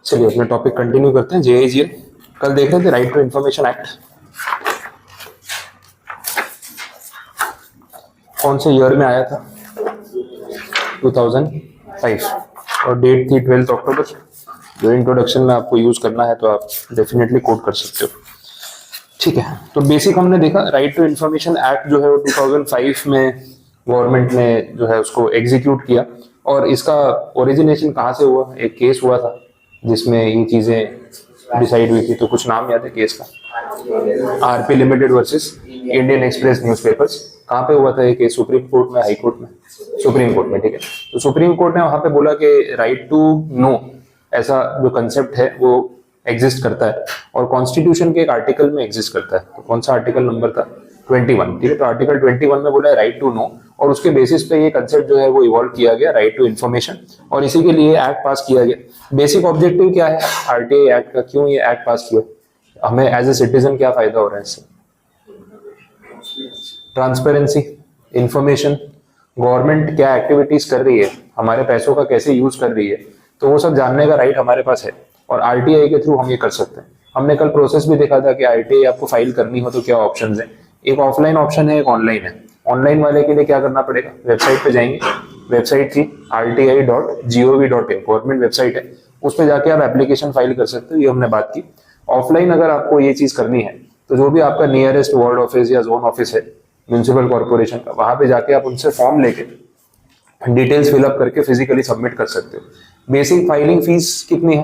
चलिए अपना topic continue करते हैं। जेआईजीएल कल देख रहे थे, राइट टू इंफॉर्मेशन एक्ट कौन से ईयर में आया था? 2005 और डेट थी 12 अक्टूबर। जो इंट्रोडक्शन में आपको यूज करना है तो आप डेफिनेटली कोट कर सकते हो। ठीक है, तो बेसिक हमने देखा राइट टू इंफॉर्मेशन एक्ट जो है वो 2005 में गवर्नमेंट ने जो है उसको एग्जीक्यूट किया। और इसका ओरिजिनेशन कहाँ से हुआ? एक केस हुआ था जिसमें ये चीजें डिसाइड हुई थी। तो कुछ नाम याद है केस का? RP limited versus Indian express newspapers. कहाँ पे हुआ था ये केस? सुप्रीम कोर्ट में, हाई कोर्ट में? सुप्रीम कोर्ट में। ठीक है, तो सुप्रीम कोर्ट ने वहां पे बोला कि राइट टू नो ऐसा जो कंसेप्ट है वो एग्जिस्ट करता है और कॉन्स्टिट्यूशन के एक आर्टिकल में एग्जिस्ट करता है। तो कौन सा आर्टिकल नंबर था? 21। ठीक है, तो आर्टिकल 21 में बोला है राइट टू नो, और उसके बेसिस पे ये कंसेप्ट जो है वो इवॉल्व किया गया, राइट टू इन्फॉर्मेशन, और इसी के लिए एक्ट पास किया गया। बेसिक ऑब्जेक्टिव क्या है आरटीआई एक्ट का? क्यों ये एक्ट पास किया? हमें एज ए सिटीजन क्या फायदा हो रहा है इससे? ट्रांसपेरेंसी, इंफॉर्मेशन, गवर्नमेंट क्या एक्टिविटीज कर रही है, हमारे पैसों का कैसे यूज कर रही है, तो वो सब जानने का राइट हमारे पास है और आरटीआई के थ्रू हम ये कर सकते हैं। हमने कल प्रोसेस भी देखा था कि आरटीआई आपको फाइल करनी हो तो क्या ऑप्शंस है। एक ऑफलाइन ऑप्शन है, एक ऑनलाइन है। ऑनलाइन वाले के लिए क्या करना पड़ेगा? वेबसाइट पे जाएंगे, वेबसाइट थी rti.gov.in, गवर्नमेंट वेबसाइट है, उस पर जाके आप एप्लीकेशन फाइल कर सकते हो। ये हमने बात की। ऑफलाइन अगर आपको ये चीज करनी है तो जो भी आपका नियरेस्ट वार्ड ऑफिस या जोन ऑफिस है म्यूनिसिपल कॉर्पोरेशन का, वहां पे जाके आप उनसे फॉर्म लेके डिटेल्स फिलअप करके फिजिकली सबमिट कर सकते हो। बेसिक फाइलिंग फीस कितनी है?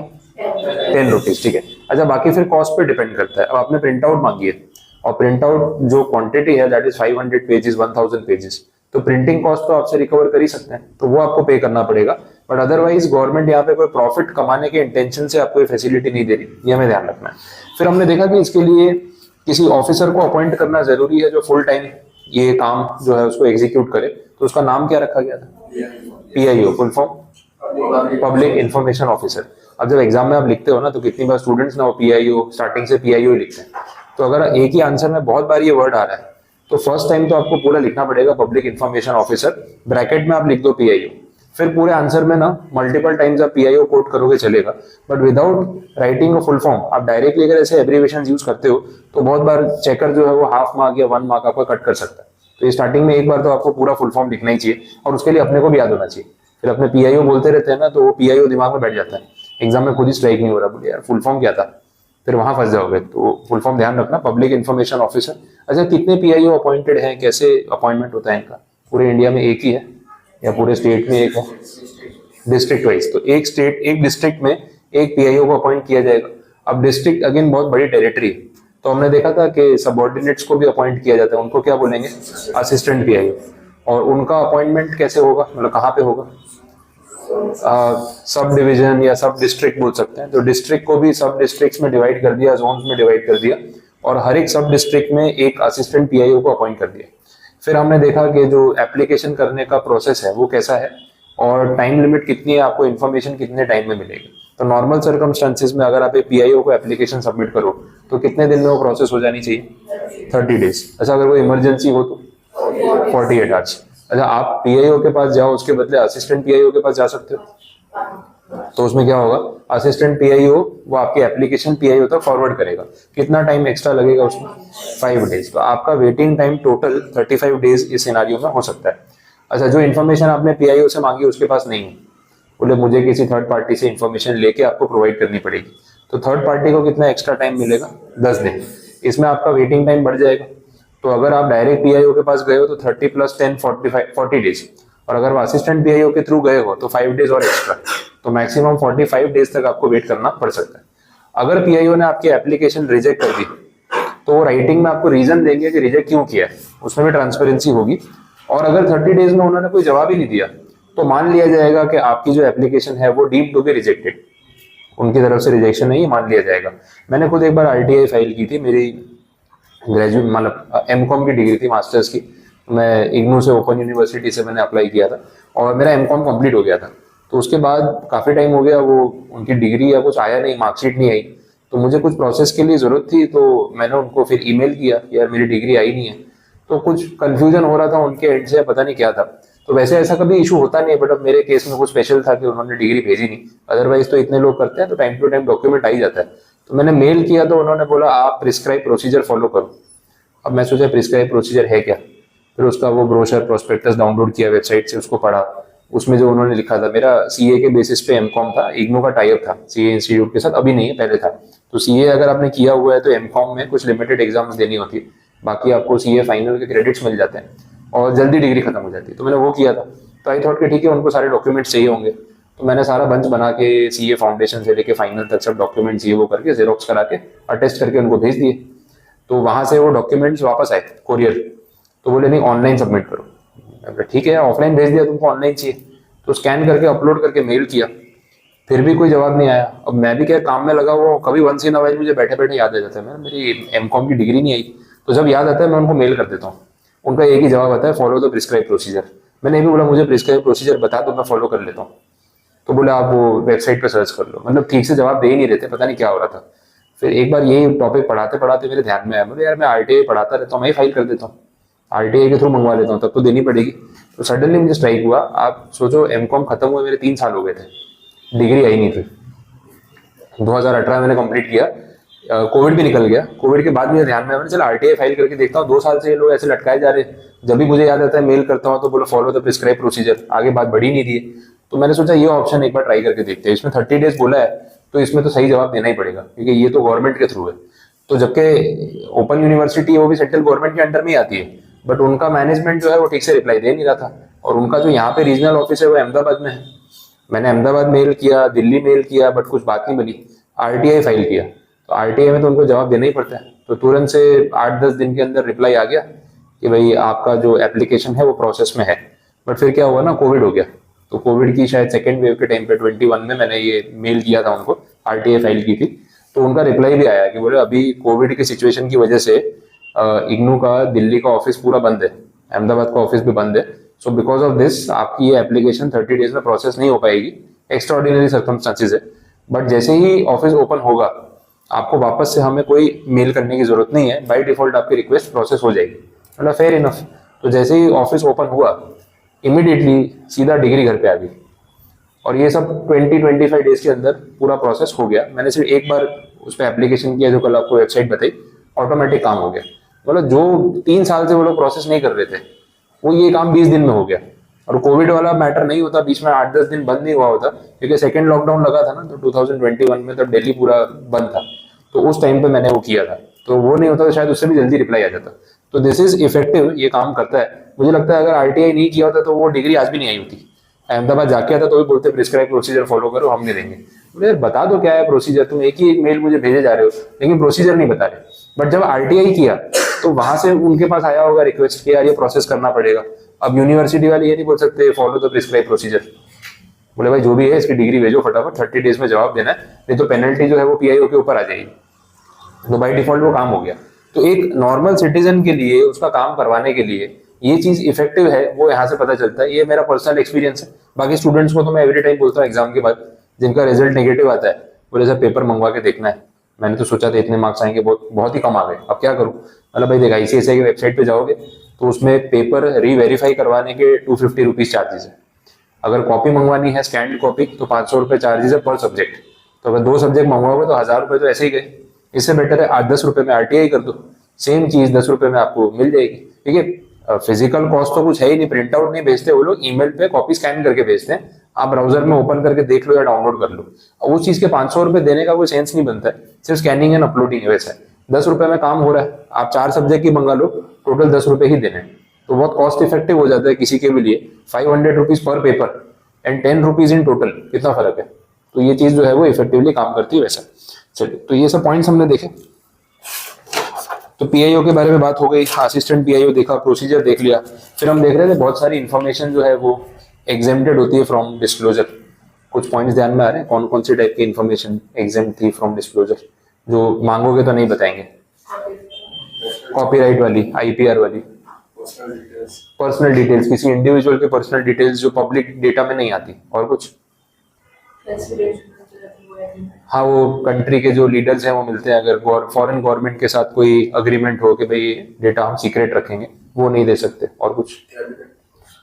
10 रुपीज। ठीक है, अच्छा बाकी फिर कॉस्ट पे डिपेंड करता है। अब आपने प्रिंट आउट मांगी है और प्रिंट आउट जो क्वांटिटी है दैट इज 500 पेजेस, 1000 पेजेस, तो प्रिंटिंग कॉस्ट तो आपसे रिकवर कर ही सकते हैं, तो वो आपको पे करना पड़ेगा। बट अदरवाइज गवर्नमेंट यहाँ पे कोई प्रॉफिट कमाने के इंटेंशन से आपको ये फैसिलिटी नहीं दे रही, ये हमें ध्यान रखना है। फिर हमने देखा कि इसके लिए किसी ऑफिसर को अपॉइंट करना जरूरी है जो फुल टाइम ये काम जो है उसको एग्जीक्यूट करे। तो उसका नाम क्या रखा गया था? PIO, full form public information officer. अब जब एग्जाम में आप लिखते हो ना तो कितनी बार स्टूडेंट्स ना वो पीआईओ, स्टार्टिंग से पीआईओ लिखते हैं। तो अगर एक ही आंसर में बहुत बार ये वर्ड आ रहा है तो फर्स्ट टाइम तो आपको पूरा लिखना पड़ेगा पब्लिक इंफॉर्मेशन ऑफिसर, ब्रैकेट में आप लिख दो पीआईओ। फिर पूरे आंसर में ना मल्टीपल टाइम्स आप पीआईओ कोट करोगे चलेगा, but without writing a full form आप डायरेक्टली अगर ऐसे एब्रीविएशन यूज करते हो तो बहुत बार चेकर जो है वो हाफ मार्क या 1 मार्क आपका कट कर सकता है। तो ये स्टार्टिंग में एक बार तो आपको पूरा फुल फॉर्म लिखना ही चाहिए और उसके लिए अपने को भी याद होना चाहिए। फिर अपने पीआईओ बोलते रहते हैं ना तो वो पीआईओ दिमाग में बैठ जाता है, एग्जाम में खुद ही स्ट्राइक नहीं हो रहा, बोले यार फुल फॉर्म क्या था, फिर वहां फंस जाओगे। तो फुल फॉर्म ध्यान रखना, पब्लिक इंफॉर्मेशन ऑफिसर। अच्छा कितने पीआईओ अपॉइंटेड हैं, कैसे अपॉइंटमेंट होता है इनका? पूरे इंडिया में एक ही है या पूरे स्टेट में एक है? डिस्ट्रिक्ट वाइज, तो एक स्टेट, एक डिस्ट्रिक्ट में एक पीआईओ को अपॉइंट किया जाएगा। अब डिस्ट्रिक्ट अगेन बहुत बड़ी टेरिटरी है, तो हमने देखा था कि सबऑर्डिनेट्स को भी अपॉइंट किया जाता है, उनको क्या बोलेंगे? Assistant PIO. और उनका अपॉइंटमेंट कैसे होगा, मतलब कहाँ पे होगा? सब डिवीजन या सब डिस्ट्रिक्ट बोल सकते हैं। तो डिस्ट्रिक्ट को भी सब डिस्ट्रिक्ट्स में डिवाइड कर दिया, जोन्स में डिवाइड कर दिया और हर एक सब डिस्ट्रिक्ट में एक असिस्टेंट पीआईओ को अपॉइंट कर दिया। फिर हमने देखा कि जो एप्लीकेशन करने का प्रोसेस है वो कैसा है और टाइम लिमिट कितनी है, आपको इन्फॉर्मेशन कितने टाइम में मिलेगी। तो नॉर्मल सर्कमस्टांसिस में अगर आप एक पीआईओ को एप्लीकेशन सबमिट करो तो कितने दिन में वो प्रोसेस हो जानी चाहिए? 30 डेज। अच्छा अगर कोई इमरजेंसी हो तो 48 आवर्स। अच्छा आप पीआईओ के पास जाओ, उसके बदले असिस्टेंट पीआईओ के पास जा सकते हो, तो उसमें क्या होगा? असिस्टेंट पीआईओ वो आपकी एप्लीकेशन पीआईओ तक फॉरवर्ड करेगा। कितना टाइम एक्स्ट्रा लगेगा उसमें? 5 डेज। तो आपका वेटिंग टाइम टोटल 35 डेज इस सिनेरियो में हो सकता है। अच्छा जो इन्फॉर्मेशन आपने पीआईओ से मांगी उसके पास नहीं है, बोले मुझे किसी थर्ड पार्टी से इन्फॉर्मेशन लेके आपको प्रोवाइड करनी पड़ेगी, तो थर्ड पार्टी को कितना एक्स्ट्रा टाइम मिलेगा? 10 दिन। इसमें आपका वेटिंग टाइम बढ़ जाएगा। तो अगर आप डायरेक्ट पीआईओ के पास गए हो तो 30 + 10 40 डेज, और अगर वो असिस्टेंट पीआईओ के थ्रू गए हो तो 5 डेज और एक्स्ट्रा, तो मैक्सिमम 45 डेज तक आपको वेट करना पड़ सकता है। अगर पीआईओ ने आपकी एप्लीकेशन रिजेक्ट कर दी तो वो राइटिंग में आपको रीजन देंगे कि रिजेक्ट क्यों किया है, उसमें भी ट्रांसपेरेंसी होगी। और अगर 30 डेज में उन्होंने कोई जवाब ही नहीं दिया तो मान लिया जाएगा कि आपकी जो एप्लीकेशन है वो डीम्ड टू बी रिजेक्टेड, उनकी तरफ से रिजेक्शन नहीं मान लिया जाएगा। मैंने खुद एक बार आरटीआई फाइल की थी, मेरी ग्रेजुएट मतलब एमकॉम की डिग्री थी, मास्टर्स की। मैं इग्नू से, ओपन यूनिवर्सिटी से मैंने अप्लाई किया था और मेरा एमकॉम कंप्लीट हो गया था। तो उसके बाद काफ़ी टाइम हो गया, वो उनकी डिग्री या कुछ आया नहीं, मार्कशीट नहीं आई। तो मुझे कुछ प्रोसेस के लिए ज़रूरत थी, तो मैंने उनको फिर ईमेल किया यार मेरी डिग्री आई नहीं है। तो कुछ कन्फ्यूजन हो रहा था उनके एंड से, पता नहीं क्या था। तो वैसे ऐसा कभी इशू होता नहीं है, बट अब मेरे केस में कुछ स्पेशल था कि उन्होंने डिग्री भेजी नहीं, अदरवाइज तो इतने लोग करते हैं तो टाइम टू टाइम डॉक्यूमेंट आ ही जाता है। तो मैंने मेल किया तो उन्होंने बोला आप प्रिस्क्राइब प्रोसीजर फॉलो करो। अब मैं सोचा प्रिस्क्राइब प्रोसीजर है क्या, फिर उसका वो ब्रोशर प्रोस्पेक्टस डाउनलोड किया वेबसाइट से, उसको पढ़ा। उसमें जो उन्होंने लिखा था, मेरा सीए के बेसिस पे एमकॉम था, इग्नू का टाइप था सीए इंस्टीट्यूट के साथ, अभी नहीं है पहले था। तो सीए अगर आपने किया हुआ है तो एमकॉम में कुछ लिमिटेड एग्जाम्स देनी होती है, बाकी आपको सीए फाइनल के क्रेडिट्स मिल जाते हैं और जल्दी डिग्री खत्म हो जाती है। तो मैंने वो किया था, तो आई थॉट कि ठीक है उनको सारे डॉक्यूमेंट्स चाहिए होंगे, तो मैंने सारा बंच बना के सीए फाउंडेशन से लेके फाइनल तक सब डॉक्यूमेंट्स ये वो करके जेरोक्स करा के अटेस्ट करके उनको भेज दिए। तो वहां से वो डॉक्यूमेंट्स वापस आए कोरियर, तो बोले नहीं ऑनलाइन सबमिट करो। मैं बोला ठीक है ऑफलाइन भेज दिया, तुमको ऑनलाइन चाहिए, तो स्कैन करके अपलोड करके मेल किया, फिर भी कोई जवाब नहीं आया। अब मैं भी क्या काम में लगा हुआ, कभी वंस इन अ व्हाइल मुझे बैठे बैठे याद आ जाता है, मैं मेरी एमकॉम की डिग्री नहीं आई, तो जब याद आता है मैं उनको मेल कर देता हूँ। उनका एक ही जवाब आता है, फॉलो द प्रिस्क्राइब प्रोसीजर। मैंने भी बोला मुझे प्रिस्क्राइब प्रोसीजर बता दो, मैं फॉलो कर लेता हूँ। तो बोले आप वो वेबसाइट पे सर्च कर लो, मतलब ठीक से जवाब दे ही नहीं रहते, पता नहीं क्या हो रहा था। फिर एक बार यही टॉपिक पढ़ाते पढ़ाते मेरे ध्यान में आया, बोले यार मैं आरटीआई पढ़ाता रहता हूँ, मैं ही फाइल कर देता हूँ, आरटीआई के थ्रू मंगवा लेता हूँ, तब तो देनी पड़ेगी। तो सडनली मुझे स्ट्राइक हुआ, आप सोचो एमकॉम खत्म हुए मेरे 3 साल हो गए थे, डिग्री आई नहीं थी। 2018 मैंने कंप्लीट किया, कोविड भी निकल गया। कोविड के बाद मुझे ध्यान में आया, चलो आरटीआई फाइल करके देखता हूँ, 2 साल से ये लोग ऐसे लटकाए जा रहे हैं। जब भी मुझे याद आता है मेल करता हूँ तो बोलो फॉलो द प्रिस्क्राइब प्रोसीजर, आगे बात बढ़ी नहीं रही है। तो मैंने सोचा ये ऑप्शन एक बार ट्राई करके देखते हैं, इसमें 30 डेज बोला है, तो इसमें तो सही जवाब देना ही पड़ेगा क्योंकि ये तो गवर्नमेंट के थ्रू है। तो जबकि ओपन यूनिवर्सिटी वो भी सेंट्रल गवर्नमेंट के अंडर में ही आती है, बट उनका मैनेजमेंट जो है वो ठीक से रिप्लाई दे नहीं रहा था, और उनका जो यहाँ पे रीजनल ऑफिस है वो अहमदाबाद में है। मैंने अहमदाबाद मेल किया, दिल्ली मेल किया, बट कुछ बात नहीं बनी। आरटीआई फाइल किया, तो आरटीआई में तो उनको जवाब देना ही पड़ता है, तो तुरंत से 8-10 दिन के अंदर रिप्लाई आ गया कि भाई आपका जो एप्लीकेशन है वो प्रोसेस में है। बट फिर क्या हुआ ना, कोविड हो गया। तो कोविड की शायद सेकेंड वेव के टाइम पे 21 में मैंने ये मेल किया था उनको, आरटीआई फाइल की थी, तो उनका रिप्लाई भी आया कि बोले अभी कोविड की सिचुएशन की वजह से इग्नू का दिल्ली का ऑफिस पूरा बंद है, अहमदाबाद का ऑफिस भी बंद है, सो बिकॉज ऑफ दिस आपकी ये एप्लीकेशन 30 डेज में प्रोसेस नहीं हो पाएगी, एक्स्ट्राऑर्डिनरी सर्कमस्टांसेस है। बट जैसे ही ऑफिस ओपन होगा आपको वापस से हमें कोई मेल करने की जरूरत नहीं है, बाय डिफॉल्ट आपकी रिक्वेस्ट प्रोसेस हो जाएगी। मतलब फेयर इनफ। तो जैसे ही ऑफिस ओपन हुआ इमीडिएटली सीधा डिग्री घर पे आ गई, और ये सब 20-25 डेज के अंदर पूरा प्रोसेस हो गया। मैंने सिर्फ एक बार उस पर एप्लीकेशन किया, जो कल आपको वेबसाइट बताई, ऑटोमेटिक काम हो गया। मतलब जो 3 साल से वो लोग प्रोसेस नहीं कर रहे थे, वो ये काम 20 दिन में हो गया। और कोविड वाला मैटर नहीं होता, बीच में 8-10 दिन बंद नहीं हुआ होता, क्योंकि सेकेंड लॉकडाउन लगा था ना, तो 2021 में तब दिल्ली पूरा बंद था, तो उस टाइम पे मैंने वो किया था। तो वो नहीं होता तो शायद उससे भी जल्दी रिप्लाई आ जाता। तो दिस इज इफेक्टिव, ये काम करता है। मुझे लगता है अगर आरटीआई नहीं किया होता तो वो डिग्री आज भी नहीं आई होती। अहमदाबाद जाके आता तो भी बोलते प्रिस्क्राइब प्रोसीजर फॉलो करो, हम नहीं देंगे। बोले यार बता दो क्या है प्रोसीजर, तुम एक ही एक मेल मुझे भेजे जा रहे हो लेकिन प्रोसीजर नहीं बता रहे। बट जब आरटीआई किया तो वहां से उनके पास आया होगा रिक्वेस्ट कि यार ये प्रोसेस करना पड़ेगा। अब यूनिवर्सिटी वाले ये नहीं बोल सकते फॉलो द प्रिस्क्राइब प्रोसीजर, बोले भाई जो भी है इसकी डिग्री भेजो फटाफट, 30 डेज में जवाब देना है, नहीं तो पेनल्टी जो है वो पीआईओ के ऊपर आ जाएगी। तो बाई डिफॉल्ट वो काम हो गया। तो एक नॉर्मल सिटीजन के लिए उसका काम करवाने के लिए ये चीज इफेक्टिव है, वो यहाँ से पता चलता है। ये मेरा पर्सनल एक्सपीरियंस है। बाकी स्टूडेंट्स को तो मैं एवरी टाइम बोलता हूँ एग्जाम के बाद, जिनका रिजल्ट नेगेटिव आता है, बोले सर पेपर मंगवा के देखना है, मैंने तो सोचा था इतने मार्क्स आएंगे, बहुत बहुत ही कम आ गए, अब क्या करूँ। मतलब भाई देख आईसीएसआई की वेबसाइट पे जाओगे तो उसमें पेपर रीवेरीफाई करवाने के 250 रुपीज चार्जेस है। अगर कॉपी मंगवानी है स्कैंड कॉपी तो 500 रुपये चार्जेस है पर सब्जेक्ट। तो अगर 2 सब्जेक्ट मंगवाओगे तो 1000 रुपये तो ऐसे ही गए। इससे बेटर है 8-10 रुपये में आरटीआई कर दो, सेम चीज 10 रुपये में आपको मिल जाएगी। ठीक है, फिजिकल कॉस्ट तो कुछ है ही नहीं, प्रिंट आउट नहीं भेजते वो लोग, ईमेल पे कॉपी स्कैन करके भेजते हैं, आप ब्राउजर में ओपन करके देख लो या डाउनलोड कर लो। उस चीज के 500 रुपये देने का कोई सेंस नहीं बनता है, सिर्फ स्कैनिंग एंड अपलोडिंग है। वैसा 10 रुपये में काम हो रहा है, आप 4 सब्जेक्ट की मंगा लो, टोटल 10 रुपये ही देने, तो बहुत कॉस्ट इफेक्टिव हो जाता है किसी के भी लिए। 500 rupees per paper and 10 rupees in total, कितना फर्क है। तो ये चीज जो है वो इफेक्टिवली काम करती है वैसा। चलिए, तो ये सब पॉइंट्स हमने देखे। तो पीआईओ के बारे में बात हो गई, असिस्टेंट पीआईओ देखा, प्रोसीजर देख लिया। फिर हम देख रहे थे बहुत सारी इन्फॉर्मेशन जो है वो एग्जेम्प्टेड होती है फ्रॉम डिस्क्लोजर। कुछ पॉइंट्स ध्यान में आ रहे हैं, कौन कौन सी टाइप की इन्फॉर्मेशन एग्जेम्प्ट थी फ्रॉम डिस्क्लोजर, जो मांगोगे तो नहीं बताएंगे। कॉपीराइट वाली, आईपीआर वाली, पर्सनल डिटेल्स, किसी इंडिविजुअल के पर्सनल डिटेल्स जो पब्लिक डेटा में नहीं आती। और कुछ, हाँ वो कंट्री के जो लीडर्स हैं वो मिलते हैं, अगर फॉरेन गवर्नमेंट के साथ कोई अग्रीमेंट हो कि भाई डेटा हम सीक्रेट रखेंगे, वो नहीं दे सकते। और कुछ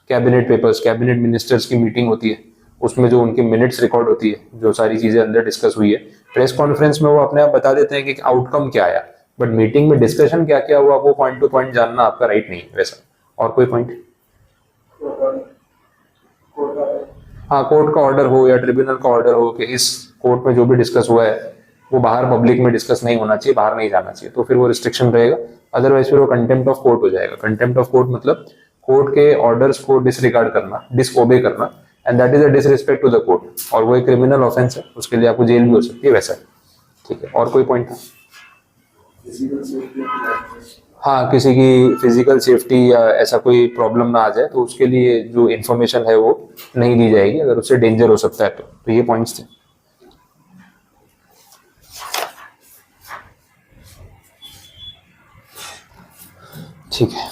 कैबिनेट पेपर्स, कैबिनेट मिनिस्टर्स की मीटिंग होती है, उसमें जो उनकी मिनट्स रिकॉर्ड होती है, जो सारी चीजें अंदर डिस्कस हुई है, प्रेस कॉन्फ्रेंस में वो अपने आप बता देते हैं कि आउटकम क्या आया, बट मीटिंग में डिस्कशन क्या क्या हुआ वो पॉइंट टू पॉइंट जानना आपका राइट नहीं है वैसा। और कोई पॉइंट? हाँ, कोर्ट का ऑर्डर हो या ट्रिब्यूनल का ऑर्डर हो कि इस कोर्ट में जो भी डिस्कस हुआ है वो बाहर पब्लिक में डिस्कस नहीं होना चाहिए, बाहर नहीं जाना चाहिए, तो फिर वो रिस्ट्रिक्शन रहेगा। अदरवाइज फिर वो कंटेम्प्ट ऑफ कोर्ट हो जाएगा। कंटेम्प्ट ऑफ कोर्ट मतलब कोर्ट के ऑर्डर्स को डिसरिगार्ड करना, डिसओबे करना, and that is a disrespect to the court, और वो एक क्रिमिनल ऑफेंस है, उसके लिए आपको जेल भी हो सकती है वैसा। ठीक है, और कोई पॉइंट था? हाँ, किसी की फिजिकल सेफ्टी या ऐसा कोई प्रॉब्लम ना आ जाए तो उसके लिए जो इन्फॉर्मेशन है वो नहीं दी जाएगी, अगर उससे डेंजर हो सकता है तो ये पॉइंट्स थे। ठीक है,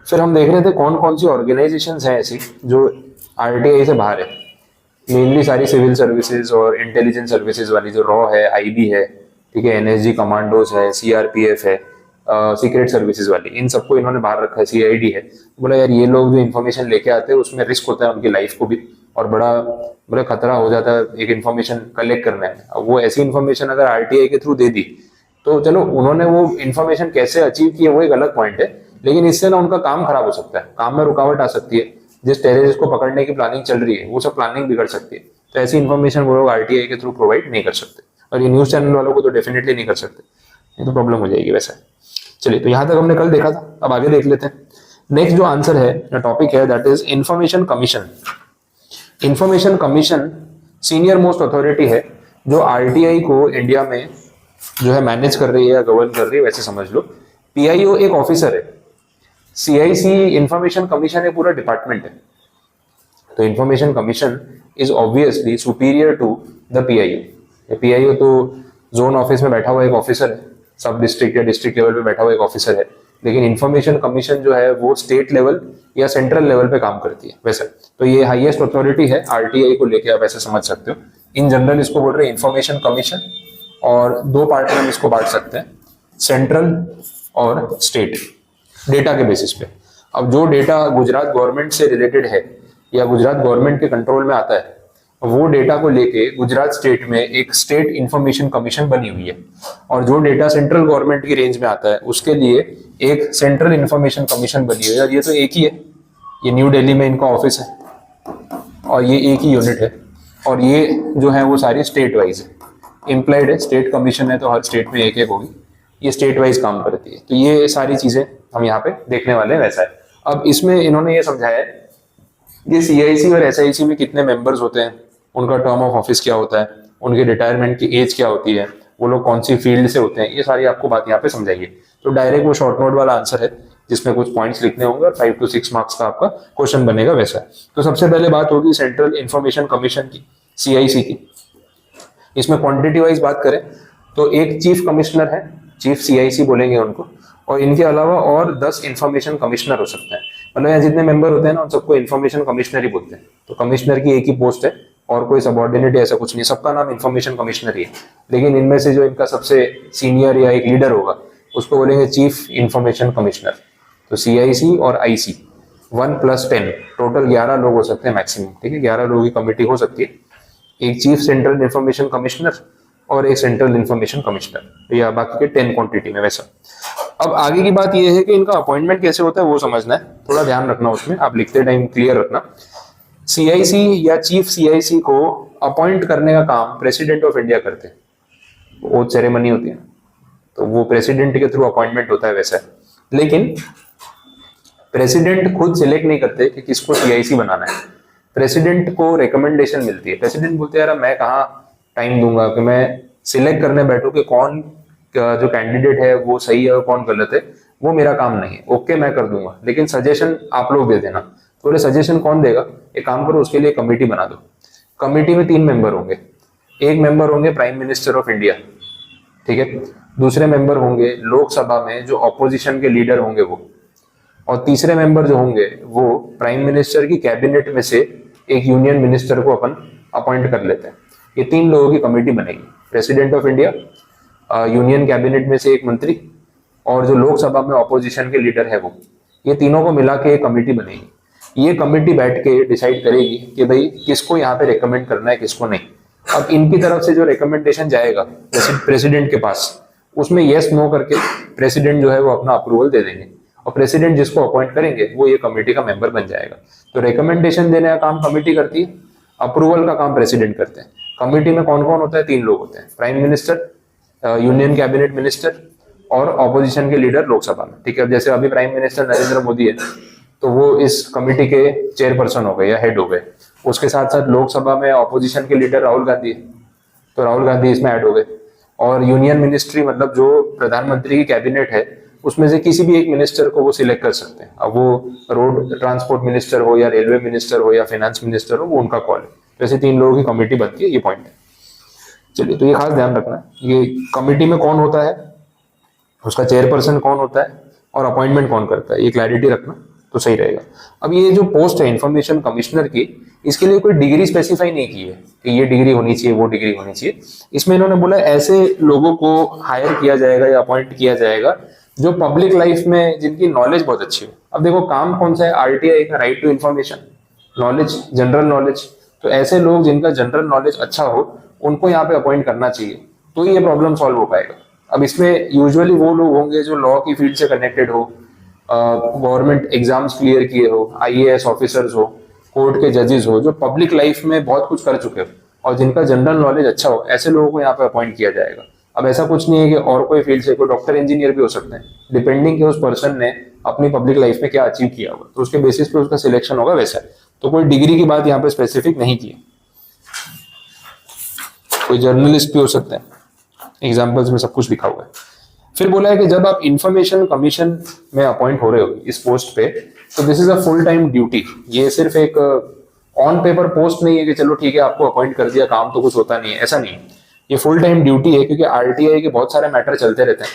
फिर हम देख रहे थे कौन कौन सी ऑर्गेनाइजेशंस हैं ऐसी जो आरटीआई से बाहर है। मेनली सारी सिविल सर्विसेज और इंटेलिजेंस सर्विसेज वाली, जो रॉ है, आईबी है, ठीक है, एनएसजी कमांडोज है, सीआरपीएफ है, सीक्रेट सर्विसेज वाली, इन सबको इन्होंने बाहर रखा है। सीआईडी है। बोला यार ये लोग जो इन्फॉर्मेशन लेके आते हैं उसमें रिस्क होता है उनकी लाइफ को भी, और बड़ा खतरा हो जाता है एक इन्फॉर्मेशन कलेक्ट करने में। अब वो ऐसी इन्फॉर्मेशन अगर आरटीआई के थ्रू दे दी तो चलो, उन्होंने वो इन्फॉर्मेशन कैसे अचीव की है वो एक अलग पॉइंट है, लेकिन इससे ना उनका काम खराब हो सकता है, काम में रुकावट आ सकती है। जिस टेररिस्ट को पकड़ने की प्लानिंग चल रही है वो सब प्लानिंग बिगड़ सकती है, तो ऐसी इन्फॉर्मेशन वो लोग आरटीआई के थ्रू प्रोवाइड नहीं कर सकते, और ये न्यूज चैनल वालों को तो डेफिनेटली नहीं कर सकते, ये तो प्रॉब्लम हो जाएगी वैसा। चलिए, तो यहां तक हमने कल देखा था, अब आगे देख लेते हैं। नेक्स्ट जो आंसर है, टॉपिक है, that is information commission. Information commission senior most authority है जो आरटीआई को इंडिया में जो है मैनेज कर रही है या गवर्न कर रही है, वैसे समझ लो। पीआईओ एक ऑफिसर है, सीआईसी इंफॉर्मेशन कमीशन एक पूरा डिपार्टमेंट है। तो information commission is obviously superior to the PIO. PIO तो जोन ऑफिस में बैठा हुआ एक ऑफिसर है, सब डिस्ट्रिक्ट या डिस्ट्रिक्ट लेवल पे बैठा हुआ एक ऑफिसर है, लेकिन इंफॉर्मेशन कमीशन जो है वो स्टेट लेवल या सेंट्रल लेवल पे काम करती है वैसे। तो ये हाईएस्ट अथॉरिटी है आरटीआई को लेके, आप ऐसे समझ सकते हो। इन जनरल इसको बोल रहे हैं इंफॉर्मेशन कमीशन, और दो पार्ट में हम इसको बांट सकते हैं, सेंट्रल और स्टेट, डेटा के बेसिस पे। अब जो डेटा गुजरात गवर्नमेंट से रिलेटेड है या गुजरात गवर्नमेंट के कंट्रोल में आता है, वो डेटा को लेके गुजरात स्टेट में एक स्टेट इंफॉर्मेशन कमीशन बनी हुई है, और जो डेटा सेंट्रल गवर्नमेंट की रेंज में आता है उसके लिए एक सेंट्रल इंफॉर्मेशन कमीशन बनी हुई है। और ये तो एक ही है, ये न्यू दिल्ली में इनका ऑफिस है, और ये एक ही यूनिट है, और ये जो है वो सारी स्टेट वाइज है, इम्प्लाइड है, स्टेट कमीशन है तो हर स्टेट में एक एक होगी, ये स्टेट वाइज काम करती है। तो ये सारी चीजें हम यहाँ पे देखने वाले हैं वैसा है। अब इसमें इन्होंने ये समझाया है कि सीआईसी और एसआईसी में कितने मेंबर्स होते हैं, उनका टर्म ऑफ ऑफिस क्या होता है, उनके रिटायरमेंट की एज क्या होती है, वो लोग कौन सी फील्ड से होते हैं, ये सारी आपको बात यहाँ पे समझाइए। तो डायरेक्ट वो शॉर्ट नोट वाला आंसर है जिसमें कुछ पॉइंट्स लिखने होंगे और 5 to 6 मार्क्स का आपका क्वेश्चन बनेगा वैसा है। तो सबसे पहले बात होगी सेंट्रल इंफॉर्मेशन कमीशन की, सीआईसी की। इसमें क्वांटिटी वाइज बात करें तो एक चीफ कमिश्नर है, चीफ सीआईसी बोलेंगे उनको, और इनके अलावा और 10 इंफॉर्मेशन कमिश्नर हो सकते हैं। मतलब यहाँ जितने मेंबर होते हैं ना उन सबको इंफॉर्मेशन कमिश्नर ही बोलते हैं। तो कमिश्नर की एक ही पोस्ट है और कोई सबऑर्डिनेट ऐसा कुछ नहीं, सबका नाम इंफॉर्मेशन कमिश्नर ही है, लेकिन इनमें से जो इनका सबसे सीनियर या एक लीडर होगा उसको बोलेंगे चीफ इंफॉर्मेशन कमिश्नर। तो सीआईसी और आईसी 1 + 10 टोटल 11 लोग हो सकते हैं मैक्सिमम, ठीक है, 11 लोगों की कमेटी हो सकती है। एक चीफ सेंट्रल इंफॉर्मेशन कमिश्नर और एक सेंट्रल इंफॉर्मेशन कमिश्नर, या बाकी के 10 क्वांटिटी में वैसा। अब आगे की बात यह है कि इनका अपॉइंटमेंट कैसे होता है वो समझना है, थोड़ा ध्यान रखना उसमें, आप लिखते टाइम क्लियर रखना। सीआईसी या चीफ सीआईसी को अपॉइंट करने का काम प्रेसिडेंट ऑफ इंडिया करते हैं, वो सेरेमनी होती है तो वो प्रेसिडेंट के थ्रू अपॉइंटमेंट होता है वैसा है। लेकिन प्रेसिडेंट खुद सिलेक्ट नहीं करते कि किसको सीआईसी बनाना है, प्रेसिडेंट को रिकमेंडेशन मिलती है। प्रेसिडेंट बोलते हैं यार मैं कहाँ टाइम दूंगा कि मैं सिलेक्ट करने बैठूं कि कौन जो कैंडिडेट है वो सही है और कौन गलत है, वो मेरा काम नहीं है। ओके मैं कर दूंगा, लेकिन सजेशन आप लोग दे देना। तो सजेशन कौन देगा, एक काम करो उसके लिए कमेटी बना दो। कमेटी में 3 मेंबर होंगे, एक मेंबर होंगे प्राइम मिनिस्टर ऑफ इंडिया, ठीक है, दूसरे मेंबर होंगे लोकसभा में जो ऑपोजिशन के लीडर होंगे वो, और तीसरे मेंबर जो होंगे वो प्राइम मिनिस्टर की कैबिनेट में से एक यूनियन मिनिस्टर को अपन अपॉइंट कर लेते हैं। ये 3 लोगों की कमेटी बनेगी, president of India, union cabinet में से एक मंत्री, और जो लोकसभा में ऑपोजिशन के लीडर है वो, ये तीनों को मिला के एक कमेटी बनेगी। ये कमेटी बैठ के डिसाइड करेगी कि भाई किसको यहाँ पे रिकमेंड करना है, किसको नहीं। अब इनकी तरफ से जो रिकमेंडेशन जाएगा प्रेसिडेंट के पास, उसमें यस नो करके प्रेसिडेंट जो है वो अपना अप्रूवल दे देंगे, और प्रेसिडेंट जिसको अपॉइंट करेंगे वो ये कमेटी का मेंबर बन जाएगा। तो रिकमेंडेशन देने का काम कमेटी करती है, अप्रूवल का काम प्रेसिडेंट करते हैं। कमेटी में कौन कौन होता है? 3 लोग होते हैं, prime minister, union cabinet minister और ऑपोजिशन के लीडर लोकसभा में। ठीक है, जैसे अभी प्राइम मिनिस्टर नरेंद्र मोदी है तो वो इस कमेटी के चेयरपर्सन हो गए या हेड हो गए। उसके साथ साथ लोकसभा में ऑपोजिशन के लीडर राहुल गांधी है, तो राहुल गांधी इसमें ऐड हो गए। और यूनियन मिनिस्ट्री मतलब जो प्रधानमंत्री की कैबिनेट है उसमें से किसी भी एक मिनिस्टर को वो सिलेक्ट कर सकते हैं। अब वो रोड ट्रांसपोर्ट मिनिस्टर हो या रेलवे मिनिस्टर हो या फाइनेंस मिनिस्टर हो, वो उनका कॉल है। तो ऐसे 3 लोगों की कमेटी बनती है, ये पॉइंट है। चलिए, तो ये खास ध्यान रखना है, ये कमेटी में कौन होता है, उसका चेयरपर्सन कौन होता है और अपॉइंटमेंट कौन करता है, ये क्लैरिटी रखना तो सही रहेगा। अब ये जो पोस्ट है इंफॉर्मेशन कमिश्नर की, इसके लिए कोई डिग्री स्पेसिफाई नहीं की है कि ये डिग्री होनी चाहिए, वो डिग्री होनी चाहिए। इसमें इन्होंने बोला ऐसे लोगों को हायर किया जाएगा या अपॉइंट किया जाएगा जो पब्लिक लाइफ में जिनकी नॉलेज बहुत अच्छी हो। अब देखो काम कौन सा है, आरटीआई का right to information, knowledge, general knowledge. तो ऐसे लोग जिनका जनरल नॉलेज अच्छा हो उनको यहाँ पे अपॉइंट करना चाहिए, तो ये प्रॉब्लम सॉल्व हो पाएगा। अब इसमें यूजुअली वो लोग होंगे जो लॉ की फील्ड से कनेक्टेड हो, गवर्नमेंट एग्जाम्स क्लियर किए हो, आईएएस ऑफिसर्स हो, कोर्ट के जजेस हो, जो पब्लिक लाइफ में बहुत कुछ कर चुके हो और जिनका जनरल नॉलेज अच्छा हो, ऐसे लोगों को यहाँ पे अपॉइंट किया जाएगा। अब ऐसा कुछ नहीं है कि और कोई फील्ड से, कोई डॉक्टर इंजीनियर भी हो सकते हैं, डिपेंडिंग कि उस पर्सन ने अपनी पब्लिक लाइफ में क्या अचीव किया होगा, तो उसके बेसिस पे उसका सिलेक्शन होगा वैसा। तो कोई डिग्री की बात यहाँ पे स्पेसिफिक नहीं की है। कोई जर्नलिस्ट भी हो सकता है, एग्जाम्पल्स में सब कुछ लिखा हुआ है। फिर बोला है कि जब आप इंफॉर्मेशन कमीशन में अपॉइंट हो रहे हो इस पोस्ट पे, तो this is a full time duty. ये सिर्फ एक ऑन पेपर पोस्ट नहीं है कि चलो ठीक है आपको अपॉइंट कर दिया, काम तो कुछ होता नहीं है, ऐसा नहीं है। ये फुल टाइम ड्यूटी है, क्योंकि आरटीआई के बहुत सारे मैटर चलते रहते हैं।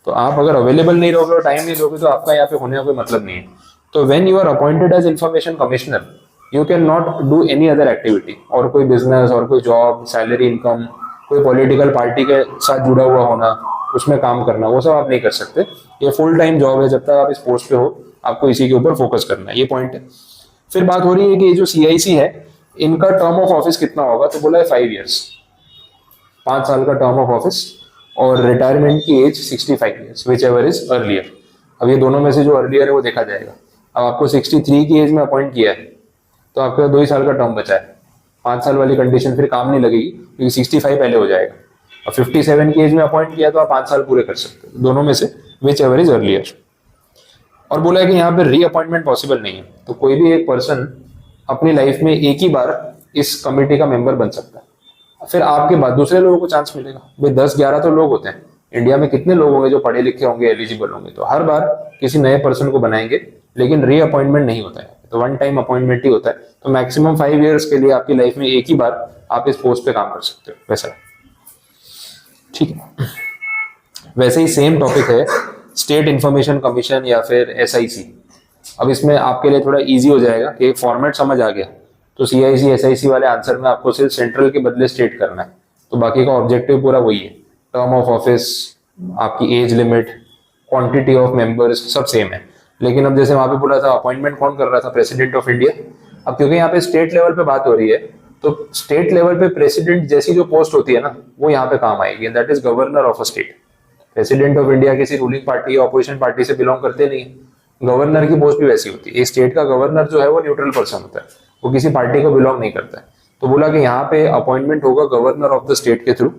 तो आप अगर अवेलेबल नहीं रहोगे और टाइम नहीं दोगे तो आपका यहाँ पे होने का कोई मतलब नहीं है। तो when you are appointed as information commissioner, you can not do any other activity, और कोई बिजनेस और कोई जॉब, सैलरी, इनकम, कोई पॉलिटिकल पार्टी के साथ जुड़ा हुआ होना, उसमें काम करना, वो सब आप नहीं कर सकते। ये फुल टाइम जॉब है, जब तक आप इस पोस्ट पे हो आपको इसी के ऊपर फोकस करना है, ये पॉइंट है। फिर बात हो रही है कि ये जो सीआईसी है इनका टर्म ऑफ ऑफिस कितना होगा, तो बोला है 5 ईयर्स, 5 साल का टर्म ऑफ ऑफिस, और रिटायरमेंट की age 65 years, whichever is earlier. अब ये दोनों में से जो अर्लियर है वो देखा जाएगा। अब आपको 63 की एज में अपॉइंट किया है तो आपका 2 ही साल का टर्म बचा है, 5 साल वाली कंडीशन फिर काम नहीं लगेगी क्योंकि 65 पहले हो जाएगा। और 57 की एज में अपॉइंट किया तो आप 5 साल पूरे कर सकते हो, दोनों में से विच एवर इज अर्लियर। और बोला है कि यहाँ पे रीअपॉइंटमेंट पॉसिबल नहीं है, तो कोई भी एक पर्सन अपनी लाइफ में एक ही बार इस कमेटी का मेंबर बन सकता है, फिर आपके बाद दूसरे लोगों को चांस मिलेगा। भाई 10-11 तो लोग होते हैं इंडिया में, कितने लोग होंगे जो पढ़े लिखे होंगे, एलिजिबल होंगे, तो हर बार किसी नए पर्सन को बनाएंगे, लेकिन रीअपॉइंटमेंट नहीं होता है, तो 1 टाइम अपॉइंटमेंट ही होता है। तो मैक्सिमम 5 ईयर्स के लिए आपकी लाइफ में एक ही बार आप इस पोस्ट पे काम कर सकते हो, वैसा। ठीक है, वैसे ही सेम टॉपिक है स्टेट इंफॉर्मेशन कमीशन या फिर एसआईसी। अब इसमें आपके लिए थोड़ा इजी हो जाएगा कि एक फॉर्मेट समझ आ गया, तो सीआईसी एसआईसी वाले आंसर में आपको सिर्फ सेंट्रल के बदले स्टेट करना है, तो बाकी का ऑब्जेक्टिव पूरा वही है। टर्म ऑफ ऑफिस, आपकी age limit, quantity of members, सब सेम है। लेकिन अब जैसे वहां पे बोला था अपॉइंटमेंट कौन कर रहा था, प्रेसिडेंट ऑफ इंडिया। अब क्योंकि यहाँ पे स्टेट लेवल पे बात हो रही है, तो स्टेट लेवल पे प्रेसिडेंट जैसी जो पोस्ट होती है ना, वो यहाँ पे काम आएगी, that is governor of a state. President of India किसी रूलिंग पार्टी या ऑपोजिशन पार्टी से बिलोंग करते नहीं है। गवर्नर की पोस्ट भी वैसी होती है, एक स्टेट का गवर्नर जो है वो न्यूट्रल पर्सन होता है, वो किसी पार्टी को बिलोंग नहीं करता है। तो बोला कि यहाँ पे अपॉइंटमेंट होगा गवर्नर ऑफ द स्टेट के थ्रू।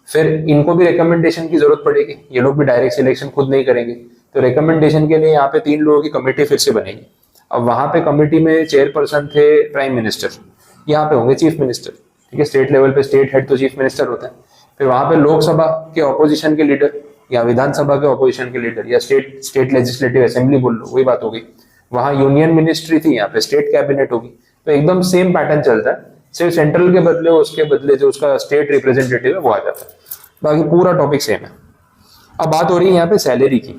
फिर इनको भी रिकमेंडेशन की जरूरत पड़ेगी, ये लोग भी डायरेक्ट सिलेक्शन खुद नहीं करेंगे, तो रिकमेंडेशन के लिए यहाँ पे 3 लोगों की कमेटी फिर से बनेगी। अब वहां पे कमेटी में चेयरपर्सन थे प्राइम मिनिस्टर, यहाँ पे होंगे चीफ मिनिस्टर। ठीक है, स्टेट लेवल पे स्टेट हेड तो चीफ मिनिस्टर होता है। फिर वहां पे लोकसभा के ऑपोजिशन के लीडर या विधानसभा के ऑपोजिशन के लीडर या स्टेट लेजिस्लेटिव असेंबली बोल लो, वही बात होगी। वहां यूनियन मिनिस्ट्री थी, यहाँ पे स्टेट कैबिनेट होगी। तो एकदम सेम पैटर्न चलता है, सिर्फ सेंट्रल के बदले उसके बदले जो उसका स्टेट रिप्रेजेंटेटिव है वो आ जाता है, बाकी पूरा टॉपिक सेम है। अब बात हो रही है यहाँ पे सैलरी की।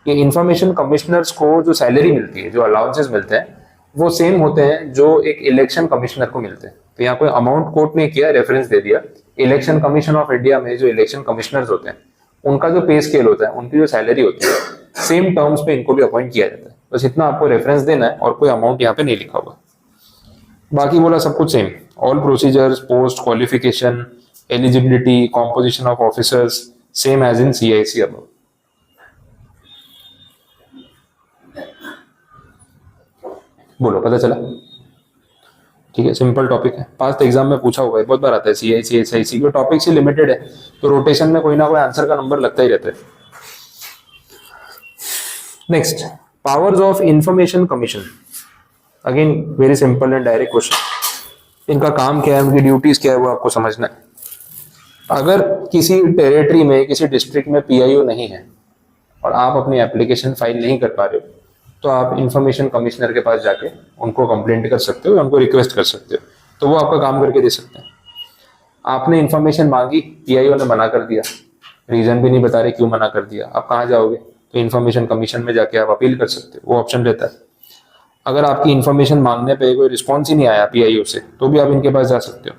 ये इंफॉर्मेशन कमिश्नर्स को जो सैलरी मिलती है, जो अलाउंसेस मिलते हैं, वो सेम होते हैं जो एक इलेक्शन कमिश्नर को मिलते हैं। तो यहाँ कोई अमाउंट कोट नहीं किया, रेफरेंस दे दिया। इलेक्शन कमीशन ऑफ इंडिया में जो इलेक्शन कमिश्नर्स होते हैं उनका जो पे स्केल होता है, उनकी जो सैलरी होती है, सेम टर्म्स पे इनको भी अपॉइंट किया जाता है। बस इतना आपको रेफरेंस देना है और कोई अमाउंट यहाँ पे नहीं लिखा होगा। बाकी बोला सब कुछ same, all procedures, post, qualification, eligibility, composition of officers same as in CIC अब। बोलो पता चला? ठीक है, सिंपल टॉपिक है, पास्ट एग्जाम में पूछा होगा, बहुत बार आता है CIC SIC, जो टॉपिक से लिमिटेड है तो रोटेशन में कोई ना कोई आंसर का नंबर लगता ही रहता है। Next, powers of information commission, again very simple and direct question. इनका काम क्या है, उनकी ड्यूटीज क्या है, वो आपको समझना है। अगर किसी टेरिटरी में, किसी डिस्ट्रिक्ट में PIO नहीं है और आप अपनी एप्लीकेशन फाइल नहीं कर पा रहे हो, तो आप इंफॉर्मेशन कमिश्नर के पास जाके उनको कंप्लेंट कर सकते हो, उनको रिक्वेस्ट कर सकते हो, तो वो आपका काम करके दे सकते हैं। आपने इंफॉर्मेशन मांगी, PIO ने मना कर दिया, रीजन भी नहीं बता रहे क्यों मना कर दिया, आप कहाँ जाओगे? तो इंफॉर्मेशन कमीशन में जाके आप अपील कर सकते हो, वो ऑप्शन रहता है। अगर आपकी इंफॉर्मेशन मांगने पे कोई रिस्पॉन्स ही नहीं आया PIO से, तो भी आप इनके पास जा सकते हो।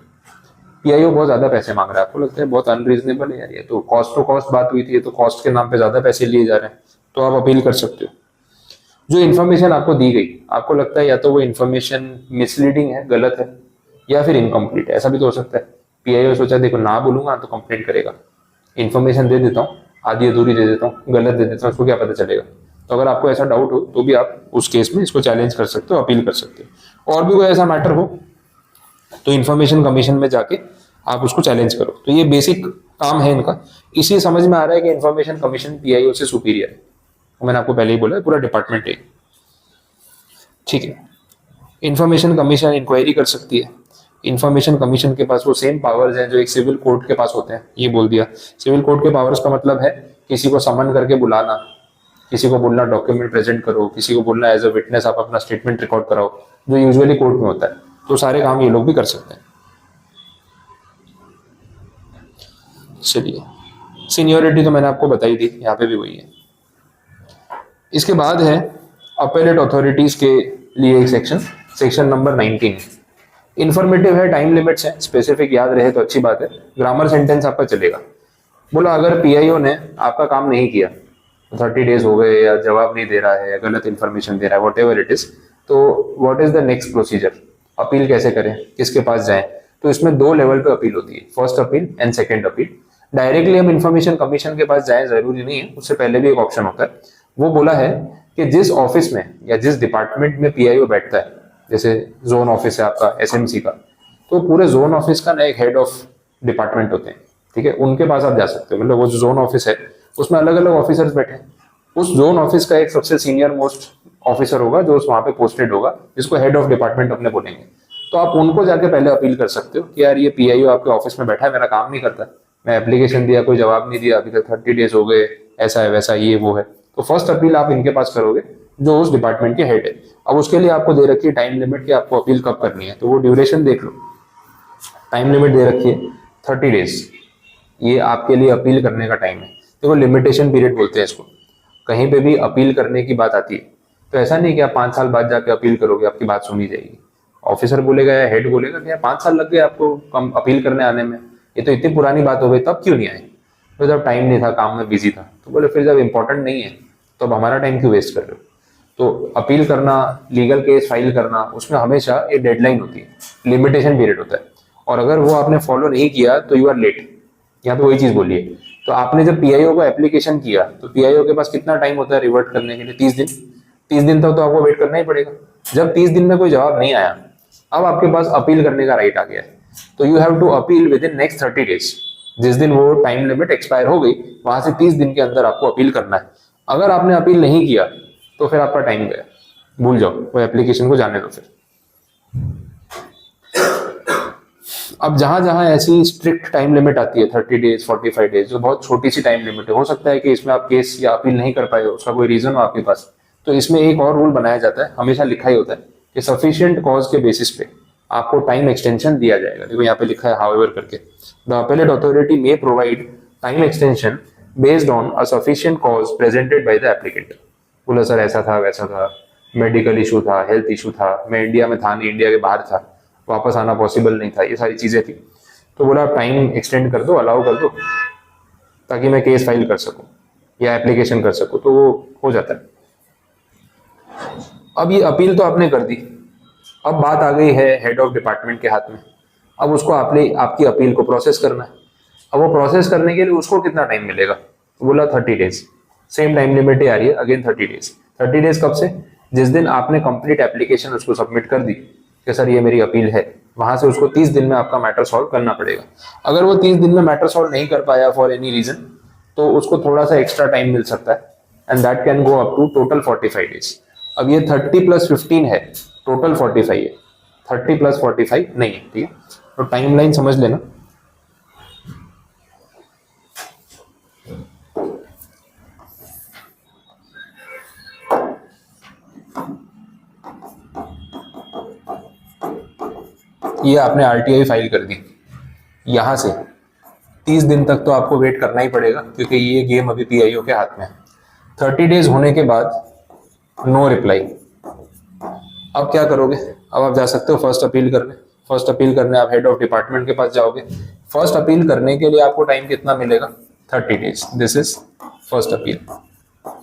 PIO बहुत ज्यादा पैसे मांग रहा है, आपको लगता है बहुत अनरीजनेबल है यार, ये तो कॉस्ट टू कॉस्ट बात हुई थी, तो कॉस्ट के नाम पे ज्यादा पैसे लिए जा रहे हैं, तो आप अपील कर सकते हो। जो इन्फॉर्मेशन आपको दी गई, आपको लगता है या तो वो इन्फॉर्मेशन मिसलीडिंग है, गलत है, या फिर इनकम्प्लीट है, ऐसा भी तो हो सकता है। PIO सोचा देखो ना बोलूंगा तो कंप्लेंट करेगा, इन्फॉर्मेशन दे देता हूँ, आधी अधूरी दे देता हूँ, गलत दे देता हूँ, उसको क्या पता चलेगा। तो अगर आपको ऐसा डाउट हो तो भी आप उस केस में इसको चैलेंज कर सकते हो, अपील कर सकते हो। और भी कोई ऐसा मैटर हो तो इन्फॉर्मेशन कमीशन में जाके आप उसको चैलेंज करो। तो ये बेसिक काम है इनका। इसी समझ में आ रहा है कि इन्फॉर्मेशन कमीशन PIO से सुपीरियर है, मैंने आपको पहले ही बोला है, पूरा डिपार्टमेंट है। ठीक है, इंफॉर्मेशन कमीशन इंक्वायरी कर सकती है। इंफॉर्मेशन कमीशन के पास वो सेम पावर्स हैं जो एक सिविल कोर्ट के पास होते हैं, ये बोल दिया। सिविल कोर्ट के पावर्स का मतलब है किसी को समन करके बुलाना, किसी को बोलना डॉक्यूमेंट प्रेजेंट करो, किसी को बोलना एज अ विटनेस आप अपना स्टेटमेंट रिकॉर्ड कराओ, जो यूजुअली कोर्ट में होता है। तो सारे काम ये लोग भी कर सकते हैं। चलिए, सीनियोरिटी तो मैंने आपको बताई थी, यहाँ पे भी वही है। इसके बाद है अपेलेट अथॉरिटीज के लिए एक सेक्शन नंबर 19। इंफॉर्मेटिव है, टाइम लिमिट्स है, स्पेसिफिक याद रहे तो अच्छी बात है। ग्रामर सेंटेंस आपका चलेगा। बोला अगर PIO ने आपका काम नहीं किया, 30 डेज हो गए या जवाब नहीं दे रहा है या गलत इन्फॉर्मेशन दे रहा है, वॉट एवर इट इज, तो what is the next procedure, appeal कैसे करें, किसके पास जाएं? तो इसमें 2 लेवल पे अपील होती है, first appeal and second appeal. Directly हम इंफॉर्मेशन कमीशन के पास जाएं जरूरी नहीं है, उससे पहले भी एक ऑप्शन होता है। वो बोला है कि जिस ऑफिस में या जिस डिपार्टमेंट में PIO बैठता है, जैसे जोन ऑफिस है आपका SMC का, तो पूरे जोन ऑफिस का ना एक हेड ऑफ डिपार्टमेंट होते हैं, ठीक है, उनके पास आप जा सकते हो। मतलब वो जो जोन ऑफिस है उसमें अलग अलग ऑफिसर्स बैठे हैं, उस जोन ऑफिस का एक सबसे सीनियर मोस्ट ऑफिसर होगा जो वहां पे पोस्टेड होगा, जिसको हेड ऑफ डिपार्टमेंट अपने बोलेंगे। तो आप उनको जाके पहले अपील कर सकते हो कि यार ये PIO आपके ऑफिस में बैठा है, मेरा काम नहीं करता, मैं एप्लीकेशन दिया कोई जवाब नहीं दिया, अभी तक 30 डेज हो गए, ऐसा है वैसा ये वो है। तो फर्स्ट अपील आप इनके पास करोगे जो उस डिपार्टमेंट के हेड है। अब उसके लिए आपको दे रखी है टाइम लिमिट कि आपको अपील कब करनी है, तो वो ड्यूरेशन देख लो। टाइम लिमिट दे रखी है 30 डेज, ये आपके लिए अपील करने का टाइम है। देखो लिमिटेशन पीरियड बोलते हैं इसको। कहीं पे भी अपील करने की बात आती है तो ऐसा नहीं कि आप 5 साल बाद जाके अपील करोगे आपकी बात सुनी जाएगी। ऑफिसर बोलेगा या हेड बोलेगा कि यार 5 साल लग गए आपको कम अपील करने आने में, ये तो इतनी पुरानी बात हो गई, तब क्यों नहीं आए? तो जब टाइम नहीं था, काम में बिजी था। तो बोले फिर जब इंपॉर्टेंट नहीं है तो अब हमारा टाइम क्यों वेस्ट कर रहे हो? तो अपील करना, लीगल केस फाइल करना, उसमें हमेशा एक डेडलाइन होती है, लिमिटेशन पीरियड होता है। और अगर वो आपने फॉलो नहीं किया तो यू आर लेट। यहाँ पे वही चीज बोली है। तो आपने जब PIO को एप्लीकेशन किया तो PIO के पास कितना टाइम होता है रिवर्ट करने के लिए? 30 दिन। 30 दिन तक तो आपको वेट करना ही पड़ेगा। जब 30 दिन में कोई जवाब नहीं आया, अब आपके पास अपील करने का राइट आ गया है। तो you have to appeal within next 30 days. जिस दिन वो टाइम लिमिट एक्सपायर हो गई, वहां से 30 दिन के अंदर आपको अपील करना है। अगर आपने अपील नहीं किया तो फिर आपका टाइम गया, भूल जाओ, वो एप्लीकेशन को जाने दो। फिर अब जहां जहां ऐसी स्ट्रिक्ट टाइम लिमिट आती है 30 डेज 45 डेज, जो बहुत छोटी सी टाइम लिमिट है, हो सकता है कि इसमें आप केस या अपील नहीं कर पाए हो, उसका कोई रीजन हो आपके पास, तो इसमें एक और रूल बनाया जाता है, हमेशा लिखा ही होता है कि सफिशिएंट कॉज के बेसिस पे आपको टाइम एक्सटेंशन दिया जाएगा। देखो यहाँ पे लिखा है हाउएवर करके, the appellate authority may provide time extension based on a sufficient cause presented by the applicant. बोला सर ऐसा था वैसा था, मेडिकल इशू था, हेल्थ इशू था, मैं इंडिया में था नहीं, इंडिया के बाहर था, वापस आना पॉसिबल नहीं था, ये सारी चीजें थी। तो बोला टाइम एक्सटेंड कर दो, अलाउ कर दो, ताकि मैं केस फाइल कर सकूं या एप्लीकेशन कर सकूं, तो वो हो जाता है। अब ये अपील तो आपने कर दी, अब बात आ गई है हेड ऑफ डिपार्टमेंट के हाथ में। अब उसको आपने आपकी अपील को प्रोसेस करना है। अब वो प्रोसेस करने के लिए उसको कितना टाइम मिलेगा, तो बोला 30 डेज। सेम टाइम लिमिट ही आ रही है अगेन 30 डेज। 30 डेज कब से, जिस दिन आपने कंप्लीट एप्लीकेशन उसको सबमिट कर दी कि सर ये मेरी अपील है, वहां से उसको 30 दिन में आपका मैटर सॉल्व करना पड़ेगा। अगर वो 30 दिन में मैटर सॉल्व नहीं कर पाया फॉर एनी रीजन, तो उसको थोड़ा सा एक्स्ट्रा टाइम मिल सकता है, and that can go up to total 45 days. अब ये 30 + 15 है, टोटल 45 है, 30 + 45 नहीं है, ठीक है। तो टाइमलाइन समझ लेना। ये आपने आरटीआई फाइल कर दी, यहां से 30 दिन तक तो आपको वेट करना ही पड़ेगा, क्योंकि ये गेम अभी पीआईओ के हाथ में है। 30 डेज होने के बाद नो रिप्लाई। अब क्या करोगे, अब आप जा सकते हो फर्स्ट अपील करने। फर्स्ट अपील करने आप हेड ऑफ डिपार्टमेंट के पास जाओगे। फर्स्ट अपील करने के लिए आपको टाइम कितना मिलेगा, 30 days. This is first appeal.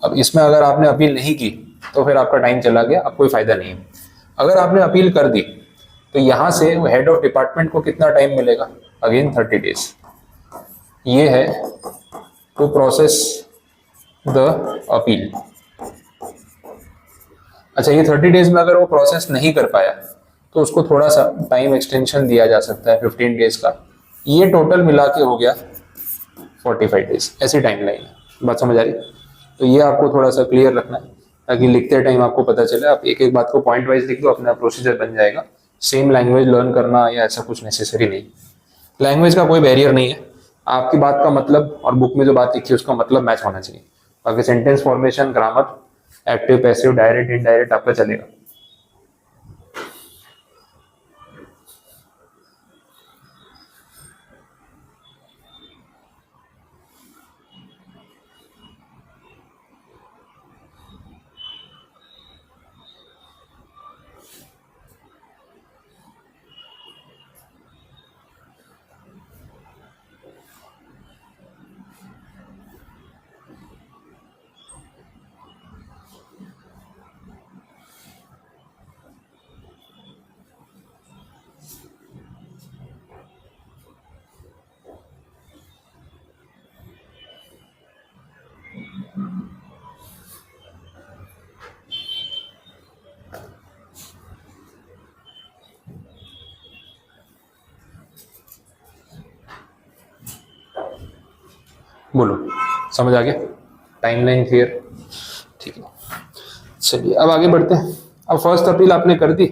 अब इसमें अगर आपने अपील नहीं की तो फिर आपका टाइम चला गया, अब कोई फायदा नहीं है। अगर आपने अपील कर दी तो यहां से हेड ऑफ डिपार्टमेंट को कितना टाइम मिलेगा, अगेन 30 डेज। ये है टू प्रोसेस द अपील। अच्छा, ये 30 डेज में अगर वो प्रोसेस नहीं कर पाया तो उसको थोड़ा सा टाइम एक्सटेंशन दिया जा सकता है 15 डेज का। ये टोटल मिला के हो गया 45 डेज। ऐसी टाइमलाइन है, बात समझ आ रही। तो ये आपको थोड़ा सा क्लियर रखना है ताकि लिखते टाइम आपको पता चले। आप एक एक बात को पॉइंट वाइज लिख दो, अपना प्रोसीजर बन जाएगा। सेम लैंग्वेज लर्न करना या ऐसा कुछ नेसेसरी नहीं, लैंग्वेज का कोई बैरियर नहीं है। आपकी बात का मतलब और बुक में जो बात लिखी है उसका मतलब मैच होना चाहिए। बाकी sentence formation, grammar, active, passive, direct, indirect आपका चलेगा। बोलो, समझ आ गया? Timeline clear? ठीक है, चलिए अब आगे बढ़ते हैं। अब फर्स्ट अपील आपने कर दी,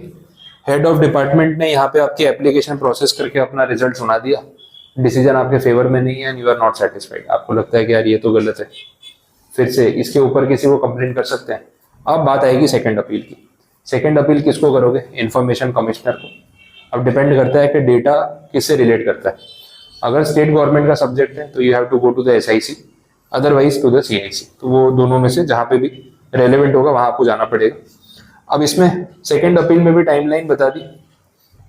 हेड ऑफ डिपार्टमेंट ने यहाँ पे आपकी एप्लीकेशन प्रोसेस करके अपना रिजल्ट सुना दिया। डिसीजन आपके फेवर में नहीं है and you are not satisfied. आपको लगता है कि यार ये तो गलत है, फिर से इसके ऊपर किसी को कंप्लेंट कर सकते हैं। अब बात आएगी सेकंड अपील की। सेकंड अपील किसको करोगे, इंफॉर्मेशन कमिश्नर को। अब डिपेंड करता है कि डेटा किससे रिलेट करता है। अगर स्टेट गवर्नमेंट का सब्जेक्ट है तो you have to go to the SIC, otherwise to the CIC. तो वो दोनों में से जहां पे भी रेलेवेंट होगा वहां आपको जाना पड़ेगा। अब इसमें सेकंड अपील में भी टाइमलाइन बता दी।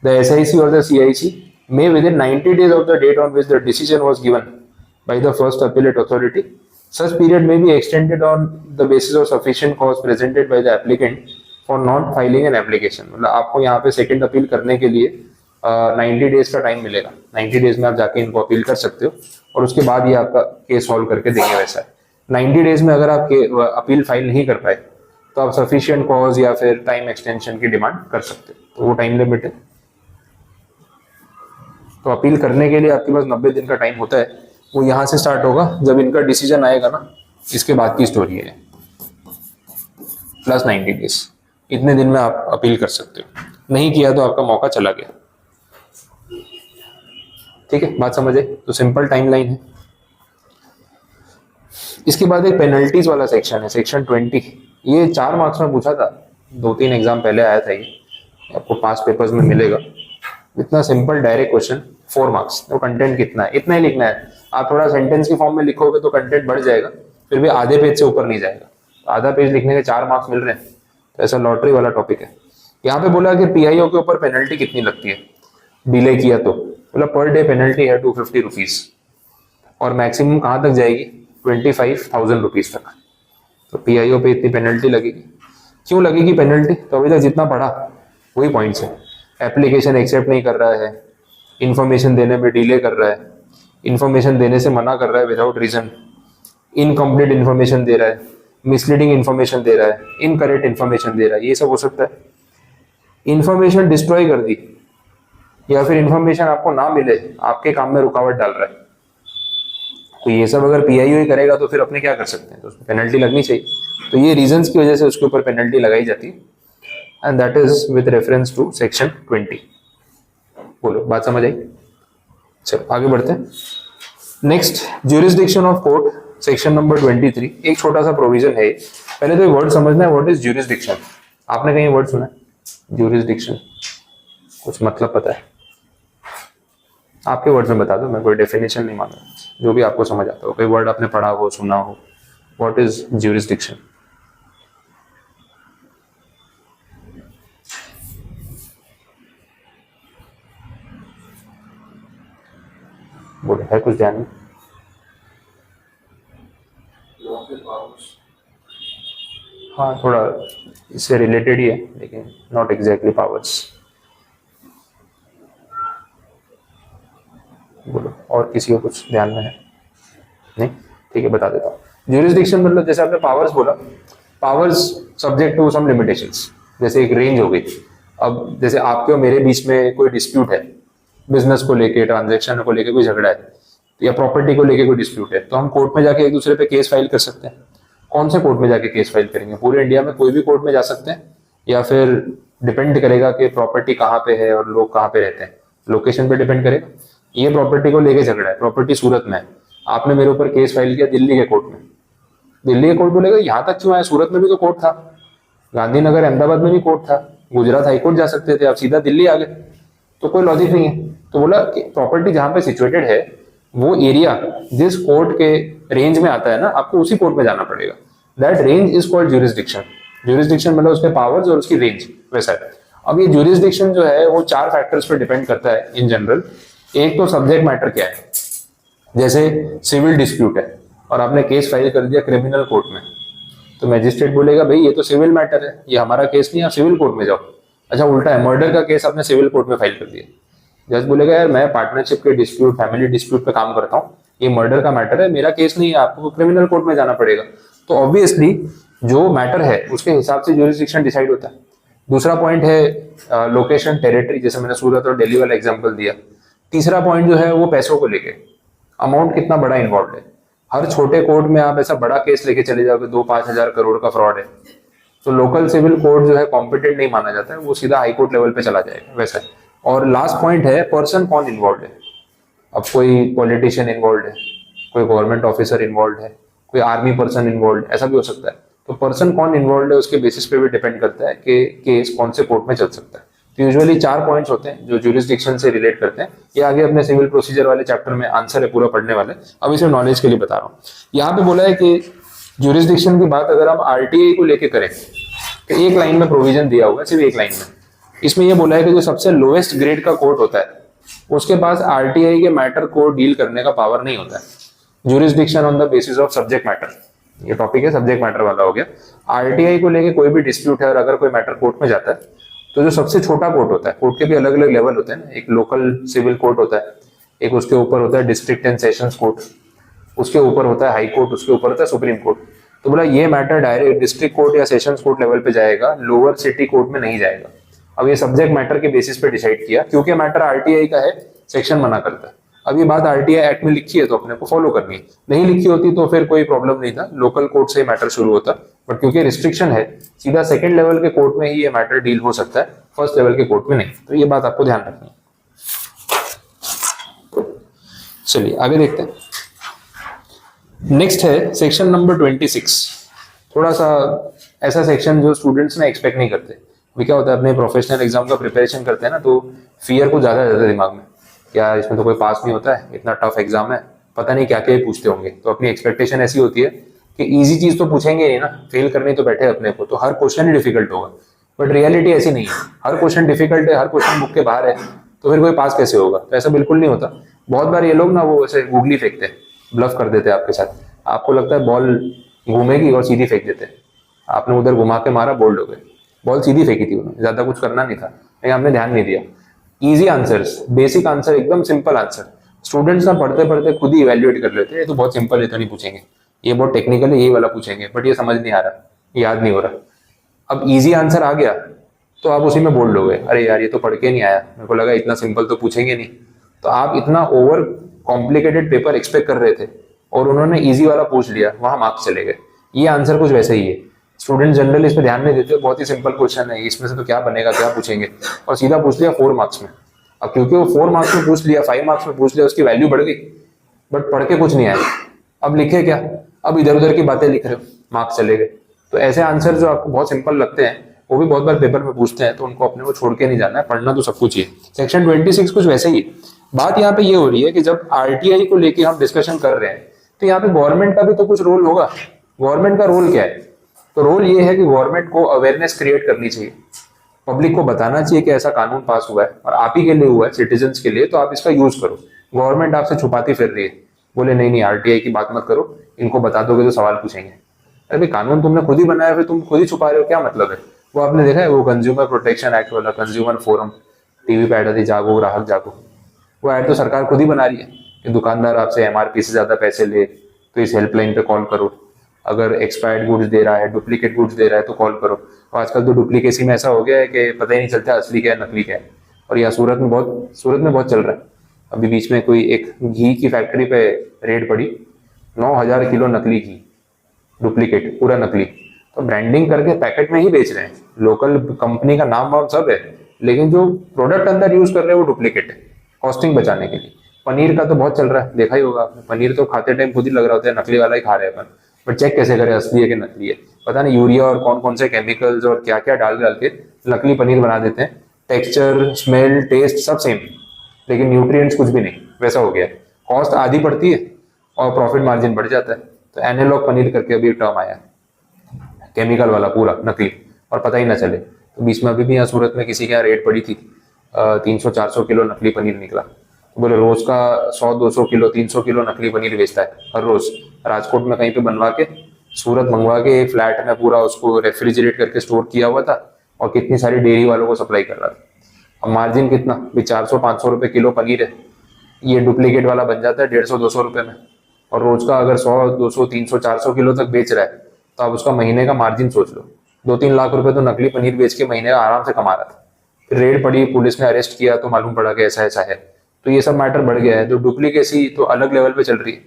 द एसआईसी और the CIC may within 90 days of the date on which the decision was given by the first appellate authority, such period may be extended on the basis of sufficient cause presented by the applicant for not filing an application। मतलब आपको यहाँ पे second appeal करने के लिए 90 days का time मिलेगा। 90 days में आप जाके इनको अपील कर सकते हो और उसके बाद ये आपका केस सॉल्व करके देंगे। वैसा है 90 डेज में अगर आप अपील फाइल नहीं कर पाए तो आप सफिशिएंट कॉज या फिर टाइम एक्सटेंशन की डिमांड कर सकते हो, तो वो टाइम लिमिट है। तो अपील करने के लिए आपके पास 90 दिन का टाइम होता है। वो यहाँ से स्टार्ट होगा जब इनका डिसीजन आएगा ना, इसके बाद की स्टोरी है, प्लस 90 डेज। इतने दिन में आप अपील कर सकते हो, नहीं किया तो आपका मौका चला गया। ठीक है, बात समझे? तो सिंपल टाइमलाइन है। इसके बाद एक पेनल्टीज वाला सेक्शन है, सेक्शन 20। ये 4 मार्क्स में पूछा था, 2-3 एग्जाम पहले आया था। ये आपको 5 पेपर्स में मिलेगा। इतना सिंपल डायरेक्ट क्वेश्चन, 4 मार्क्स। तो कंटेंट कितना है, इतना ही लिखना है। आप थोड़ा सेंटेंस की फॉर्म में लिखोगे तो कंटेंट बढ़ जाएगा, फिर भी आधे पेज से ऊपर नहीं जाएगा। आधा पेज लिखने के 4 मार्क्स मिल रहे हैं, तो ऐसा लॉटरी वाला टॉपिक है। यहाँ पे बोला कि पीआईओ के ऊपर पेनल्टी कितनी लगती है डिले किया तो, मतलब पर डे पेनल्टी है 250 रुपीज, और मैक्सिमम कहाँ तक जाएगी, 25,000 रुपीज तक। तो पीआईओ पे इतनी पेनल्टी लगेगी। क्यों लगेगी पेनल्टी? तो अभी तक जितना पढ़ा वही पॉइंट्स है। एप्लीकेशन एक्सेप्ट नहीं कर रहा है, इंफॉर्मेशन देने में डिले कर रहा है, इंफॉर्मेशन देने से मना कर रहा है विदाउट रीजन, इनकम्प्लीट इंफॉर्मेशन दे रहा है, मिसलीडिंग इंफॉर्मेशन दे रहा है, इनकरेक्ट इंफॉर्मेशन दे रहा है, ये सब हो सकता है। इंफॉर्मेशन डिस्ट्रॉय कर दी, या फिर इंफॉर्मेशन आपको ना मिले, आपके काम में रुकावट डाल रहा है, तो ये सब अगर पीआईओ करेगा तो फिर अपने क्या कर सकते हैं, तो उसमें पेनल्टी लगनी चाहिए। तो ये रीजंस की वजह से उसके ऊपर पेनल्टी लगाई जाती है, and that is with reference to section 20। बोलो, बात समझ आई? चलो आगे बढ़ते हैं। Next, jurisdiction of court, section number 23। एक छोटा सा प्रोविजन है, पहले तो ये वर्ड समझना है, व्हाट इज ज्यूरिसडिक्शन। आपने कहीं वर्ड सुना है ज्यूरिसडिक्शन? कुछ मतलब पता है? आपके वर्ड में बता दो, मैं कोई डेफिनेशन नहीं मांग रहा, जो भी आपको समझ आता हो, कोई वर्ड आपने पढ़ा हो, सुना हो। What is jurisdiction? बोलो, है कुछ ध्यान में? हाँ, थोड़ा इससे रिलेटेड ही है, लेकिन नॉट एग्जैक्टली पावर्स। बोलो, और किसी को कुछ ध्यान में है? नहीं? ठीक है, बता देता हूँ। ज्यूरिसडिक्शन मतलब जैसे आपने पावर्स बोला, powers subject to some limitations, जैसे एक रेंज हो गई। अब जैसे आपके और मेरे बीच में कोई डिस्प्यूट है, बिजनेस को लेके, ट्रांजैक्शन को लेके कोई झगड़ा है, या प्रॉपर्टी को लेके कोई डिस्प्यूट है, तो हम कोर्ट में जाके एक दूसरे पे केस फाइल कर सकते हैं। कौन से कोर्ट में जाके केस फाइल करेंगे? पूरे इंडिया में कोई भी कोर्ट में जा सकते हैं, या फिर डिपेंड करेगा कि प्रॉपर्टी कहाँ पे है और लोग कहाँ पे रहते हैं, लोकेशन पे डिपेंड करेगा। ये प्रॉपर्टी को लेके झगड़ा है, प्रॉपर्टी सूरत में है, आपने मेरे ऊपर केस फाइल किया दिल्ली के कोर्ट में। दिल्ली के कोर्ट बोलेगा यहाँ तक क्यों आया, सूरत में भी तो कोर्ट था, गांधीनगर अहमदाबाद में भी कोर्ट था, गुजरात हाईकोर्ट जा सकते थे, आप सीधा दिल्ली आ गए, तो कोई लॉजिक नहीं है। तो बोला कि प्रॉपर्टी जहां पे सिचुएटेड है, वो एरिया जिस कोर्ट के रेंज में आता है ना, आपको उसी कोर्ट में जाना पड़ेगा। That range is called jurisdiction. Jurisdiction मतलब उसके पावर्स और उसकी रेंज, वैसा है। अब ये ज्यूरिसडिक्शन जो है वो 4 फैक्टर्स पर डिपेंड करता है इन जनरल। एक तो सब्जेक्ट मैटर क्या है, जैसे सिविल डिस्प्यूट है और आपने केस फाइल कर दिया क्रिमिनल कोर्ट में, तो मैजिस्ट्रेट बोलेगा भाई ये तो सिविल मैटर है, ये हमारा केस नहीं, आप सिविल कोर्ट में जाओ। अच्छा, उल्टा है, मर्डर का केस आपने सिविल कोर्ट में फाइल कर दिया, जज बोलेगा यार मैं पार्टनरशिप के डिस्प्यूट, फैमिली डिस्प्यूट पे काम करता हूँ, ये मर्डर का मैटर है, मेरा केस नहीं है, आपको क्रिमिनल कोर्ट में जाना पड़ेगा। तो ऑब्वियसली जो मैटर है उसके हिसाब से ज्यूरिसडिक्शन डिसाइड होता है। दूसरा पॉइंट है लोकेशन, टेरिटरी, जैसे मैंने सूरत और दिल्ली वाला एग्जाम्पल दिया। तीसरा पॉइंट जो है वो पैसों को लेके, अमाउंट कितना बड़ा इन्वॉल्व है। हर छोटे कोर्ट में आप ऐसा बड़ा केस लेके चले जाओगे, 2-5 हजार करोड़ का फ्रॉड है, तो लोकल सिविल कोर्ट जो है कॉम्पिटेंट नहीं माना जाता है, वो सीधा हाई कोर्ट लेवल पे चला जाएगा, वैसा है। और लास्ट पॉइंट है पर्सन कौन इन्वॉल्व है। अब कोई पॉलिटिशियन इन्वॉल्व है, कोई गवर्नमेंट ऑफिसर इन्वॉल्व है, कोई आर्मी पर्सन इन्वॉल्व, ऐसा भी हो सकता है। तो पर्सन कौन इन्वॉल्व है उसके बेसिस पे भी डिपेंड करता है कि केस कौन से कोर्ट में चल सकता है। तो यूजुअली 4 पॉइंट्स होते हैं जो ज्यूरिसडिक्शन से रिलेट करते हैं। ये आगे अपने सिविल प्रोसीजर वाले चैप्टर में आंसर है, पूरा पढ़ने वाले, अब इसे नॉलेज के लिए बता रहा हूँ। यहाँ पे बोला है कि ज्यूरिसडिक्शन की बात अगर हम आरटीआई को लेके करें तो एक लाइन में प्रोविजन दिया हुआ है, सिर्फ एक लाइन में। इसमें यह बोला है कि जो सबसे लोएस्ट ग्रेड का कोर्ट होता है उसके पास आरटीआई के मैटर को डील करने का पावर नहीं होता है। Jurisdiction on the basis of subject matter, ये टॉपिक है सब्जेक्ट मैटर वाला हो गया। आरटीआई को लेके कोई भी डिस्प्यूट है और अगर कोई मैटर कोर्ट में जाता है तो जो सबसे छोटा कोर्ट होता है, कोर्ट के भी अलग अलग लेवल होते हैं ना, एक लोकल सिविल कोर्ट होता है, एक उसके ऊपर होता है डिस्ट्रिक्ट एंड सेशंस कोर्ट, उसके ऊपर होता है हाई कोर्ट, उसके ऊपर होता है सुप्रीम कोर्ट। तो बोला ये मैटर डायरेक्ट डिस्ट्रिक्ट कोर्ट या सेशंस कोर्ट लेवल पे जाएगा, लोअर सिटी कोर्ट में नहीं जाएगा। अब ये सब्जेक्ट मैटर के बेसिस पे डिसाइड किया, क्योंकि मैटर आरटीआई का है, सेक्शन मना करता है। अब ये बात आरटीआई एक्ट में लिखी है तो अपने को फॉलो करनी है, नहीं लिखी होती तो फिर कोई प्रॉब्लम नहीं था, लोकल कोर्ट से मैटर शुरू होता। बट क्योंकि रिस्ट्रिक्शन है, सीधा सेकंड लेवल के कोर्ट में ही ये मैटर डील हो सकता है, फर्स्ट लेवल के कोर्ट में नहीं। तो ये बात आपको ध्यान रखनी है। चलिए आगे देखते हैं। नेक्स्ट है सेक्शन नंबर 26। थोड़ा सा ऐसा सेक्शन जो स्टूडेंट्स ना एक्सपेक्ट नहीं करते। अभी क्या होता है, अपने प्रोफेशनल एग्जाम का प्रिपरेशन करते हैं ना, तो फियर को ज्यादा रहता है दिमाग में, क्या इसमें तो कोई पास नहीं होता है, इतना टफ एग्जाम है, पता नहीं क्या क्या पूछते होंगे। तो अपनी एक्सपेक्टेशन ऐसी होती है कि इजी चीज तो पूछेंगे नहीं ना, फेल करने तो बैठे अपने को, तो हर क्वेश्चन ही डिफिकल्ट होगा। बट रियलिटी ऐसी नहीं है, हर क्वेश्चन डिफिकल्ट है, हर क्वेश्चन बुक के बाहर है, तो फिर कोई पास कैसे होगा? तो ऐसा बिल्कुल नहीं होता। बहुत बार ये लोग ना वो ऐसे गूगली फेंकते हैं, ब्लफ कर देते हैं आपके साथ, आपको लगता है बॉल घूमेगी और सीधी फेंक देते हैं। आपने उधर घुमा के मारा, बोल्ड हो गए। बॉल सीधी फेंकी थी उन्होंने, ज्यादा कुछ करना नहीं था, लेकिन आपने ध्यान नहीं दिया। इजी आंसर्स, बेसिक आंसर, एकदम सिंपल आंसर, स्टूडेंट्स ना पढ़ते पढ़ते खुद ही इवेल्युएट कर लेते हैं, ये तो बहुत सिंपल है तो नहीं पूछेंगे, ये बहुत टेक्निकल है, यही वाला पूछेंगे, बट ये समझ नहीं आ रहा, याद नहीं हो रहा। अब इजी आंसर आ गया तो आप उसी में बोल्ड हो गए, अरे यार ये तो पढ़ के नहीं आया, मेरे को लगा इतना सिंपल तो पूछेंगे नहीं। तो आप इतना ओवर कॉम्प्लिकेटेड पेपर एक्सपेक्ट कर रहे थे और उन्होंने इजी वाला पूछ लिया, वहां मार्क्स चले गए। ये आंसर कुछ वैसे ही है। स्टूडेंट जनरली इस पर ध्यान नहीं देते, बहुत ही सिंपल क्वेश्चन है, इसमें से तो क्या बनेगा, क्या पूछेंगे, और सीधा पूछ लिया 4 मार्क्स में। अब क्योंकि वो 4 मार्क्स में पूछ लिया, 5 मार्क्स में पूछ लिया, उसकी वैल्यू बढ़ गई, बट पढ़ के कुछ नहीं आया। अब लिखे क्या, अब इधर उधर की बातें लिख रहे हो, मार्क्स चले गए। तो ऐसे आंसर जो आपको बहुत सिंपल लगते हैं वो भी बहुत बार पेपर में पूछते हैं, तो उनको अपने को छोड़ के नहीं जाना है, पढ़ना तो सब कुछ ही है। सेक्शन 26 कुछ वैसे ही है। बात यहाँ पे ये हो रही है कि जब आरटीआई को लेके हम डिस्कशन कर रहे हैं तो यहाँ पे गवर्नमेंट का भी तो कुछ रोल होगा। गवर्नमेंट का रोल क्या है, तो रोल ये है कि गवर्नमेंट को अवेयरनेस क्रिएट करनी चाहिए, पब्लिक को बताना चाहिए कि ऐसा कानून पास हुआ है और आप ही के लिए हुआ है, सिटीजन्स के लिए, तो आप इसका यूज करो। गवर्नमेंट आपसे छुपाती फिर रही है, बोले नहीं नहीं आरटीआई की बात मत करो, इनको बता दोगे तो सवाल पूछेंगे। अरे कानून तुमने खुद ही बनाया, फिर तुम खुद ही छुपा रहे हो, क्या मतलब है। वो आपने देखा है वो कंज्यूमर प्रोटेक्शन एक्ट वाला, कंज्यूमर फोरम, टीवी पे ऐड थी, जागो ग्राहक जागो, वो ऐड तो सरकार खुद ही बना रही है कि दुकानदार आपसे एमआरपी से ज्यादा पैसे ले तो इस हेल्पलाइन पे कॉल करो, अगर एक्सपायर्ड गुड्स दे रहा है, डुप्लीकेट गुड्स दे रहा है तो कॉल करो। और आजकल तो डुप्लीकेसी में ऐसा हो गया है कि पता ही नहीं चलता असली क्या है नकली क्या है। और यहाँ सूरत में बहुत चल रहा है। अभी बीच में कोई एक घी की फैक्ट्री पे रेड पड़ी, 9,000 किलो नकली घी, डुप्लीकेट, पूरा नकली। तो ब्रांडिंग करके पैकेट में ही बेच रहे हैं, लोकल कंपनी का नाम वाम सब है, लेकिन जो प्रोडक्ट अंदर यूज कर रहे हैं वो डुप्लीकेट है, कॉस्टिंग बचाने के लिए। पनीर का तो बहुत चल रहा है, देखा ही होगा आपने, पनीर तो खाते टाइम खुद ही लग रहा होता है नकली वाला ही खा रहे हैं अपन, बट चेक कैसे करें असली है कि नकली है। पता नहीं यूरिया और कौन कौन से केमिकल्स और क्या क्या डाल डाल के नकली पनीर बना देते हैं, टेक्सचर, स्मेल, टेस्ट सब सेम, लेकिन न्यूट्रिएंट्स कुछ भी नहीं, वैसा हो गया। कॉस्ट आधी पड़ती है और प्रॉफिट मार्जिन बढ़ जाता है। तो एनालॉग पनीर करके अभी टर्म आया, केमिकल वाला पूरा नकली, और पता ही ना चले। तो बीच में अभी भी यहाँ सूरत में किसी के यहाँ रेट पड़ी थी, 300-400 किलो नकली पनीर निकला। तो बोले रोज का 100-200 किलो, 300 किलो नकली पनीर बेचता है हर रोज, राजकोट में कहीं पे बनवा के, सूरत मंगवा के, एक फ्लैट में पूरा उसको रेफ्रिजरेट करके स्टोर किया हुआ था, और कितनी सारी डेयरी वालों को सप्लाई कर रहा था। अब मार्जिन कितना भी, 400-500 रुपए किलो पनीर है, ये डुप्लीकेट वाला बन जाता है 150-200 रुपए में। और रोज का अगर 100-200-300-400 किलो तक बेच रहा है तो आप उसका महीने का मार्जिन सोच लो, 2-3 लाख रुपए तो नकली पनीर बेच के महीने का आराम से कमा रहा था। फिर रेड पड़ी, पुलिस ने अरेस्ट किया तो मालूम पड़ा कि ऐसा ऐसा है। तो ये सब मैटर बढ़ गया है। तो डुप्लीकेसी तो अलग लेवल पे चल रही है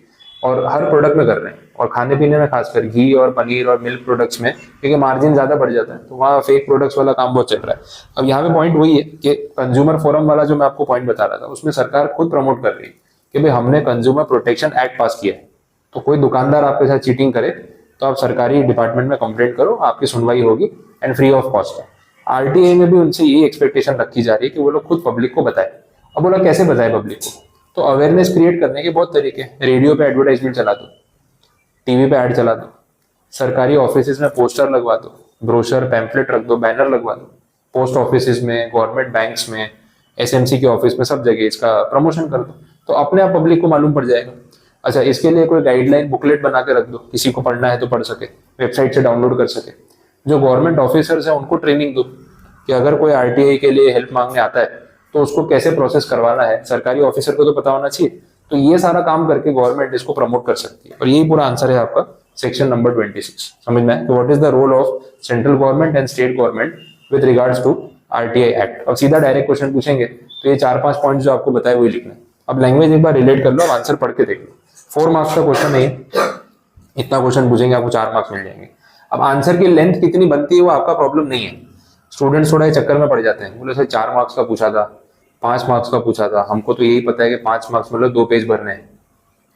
और हर प्रोडक्ट में कर रहे हैं, और खाने पीने में खासकर घी और पनीर और मिल्क प्रोडक्ट्स में, क्योंकि मार्जिन ज्यादा बढ़ जाता है, तो वहाँ फेक प्रोडक्ट्स वाला काम बहुत चल रहा है। अब यहाँ पे पॉइंट वही है कि कंज्यूमर फोरम वाला जो मैं आपको पॉइंट बता रहा था, उसमें सरकार खुद प्रमोट कर रही है कि भाई हमने कंज्यूमर प्रोटेक्शन एक्ट पास किया है, तो कोई दुकानदार आपके साथ चीटिंग करे तो आप सरकारी डिपार्टमेंट में कंप्लेंट करो, आपकी सुनवाई होगी एंड फ्री ऑफ कॉस्ट है। आरटीआई में भी उनसे यही एक्सपेक्टेशन रखी जा रही है कि वो लोग खुद पब्लिक को बताए। अब बोला कैसे बताए पब्लिक को, तो अवेयरनेस क्रिएट करने के बहुत तरीके, रेडियो पे एडवर्टाइजमेंट चला दो, टीवी पे ऐड चला दो, सरकारी ऑफिस में पोस्टर लगवा दो, ब्रोशर पैम्फलेट रख दो, बैनर लगवा दो, पोस्ट ऑफिस में, गवर्नमेंट बैंक्स में, एसएमसी के ऑफिस में, सब जगह इसका प्रमोशन कर दो, तो अपने आप पब्लिक को मालूम पड़ जाएगा। अच्छा, इसके लिए कोई गाइडलाइन बुकलेट बना के रख दो, किसी को पढ़ना है तो पढ़ सके, वेबसाइट से डाउनलोड कर सके। जो गवर्नमेंट ऑफिसर्स हैं उनको ट्रेनिंग दो कि अगर कोई आरटीआई के लिए हेल्प मांगने आता है तो उसको कैसे प्रोसेस करवाना है, सरकारी ऑफिसर को तो पता होना चाहिए। तो ये सारा काम करके गवर्नमेंट इसको प्रमोट कर सकती है, और यही पूरा आंसर है आपका सेक्शन नंबर 26। समझ में आए? तो what is the role of central government and state government with regards to RTI act. और सीधा डायरेक्ट क्वेश्चन पूछेंगे तो ये 4-5 पॉइंट जो आपको बताए वही लिखना है। अब लैंग्वेज एक बार रिलेट कर लो, अब आंसर पढ़ के देख लो। 4 मार्क्स का क्वेश्चन नहीं, इतना क्वेश्चन पूछेंगे आपको 4 मार्क्स मिल जाएंगे। अब आंसर की लेंथ कितनी बनती है वो आपका प्रॉब्लम नहीं है। स्टूडेंट्स थोड़ा चक्कर में पड़ जाते हैं, बोले सर 4 मार्क्स का पूछा था, 5 मार्क्स का पूछा था, हमको तो यही पता है कि 5 मार्क्स मतलब 2 पेज भरने हैं,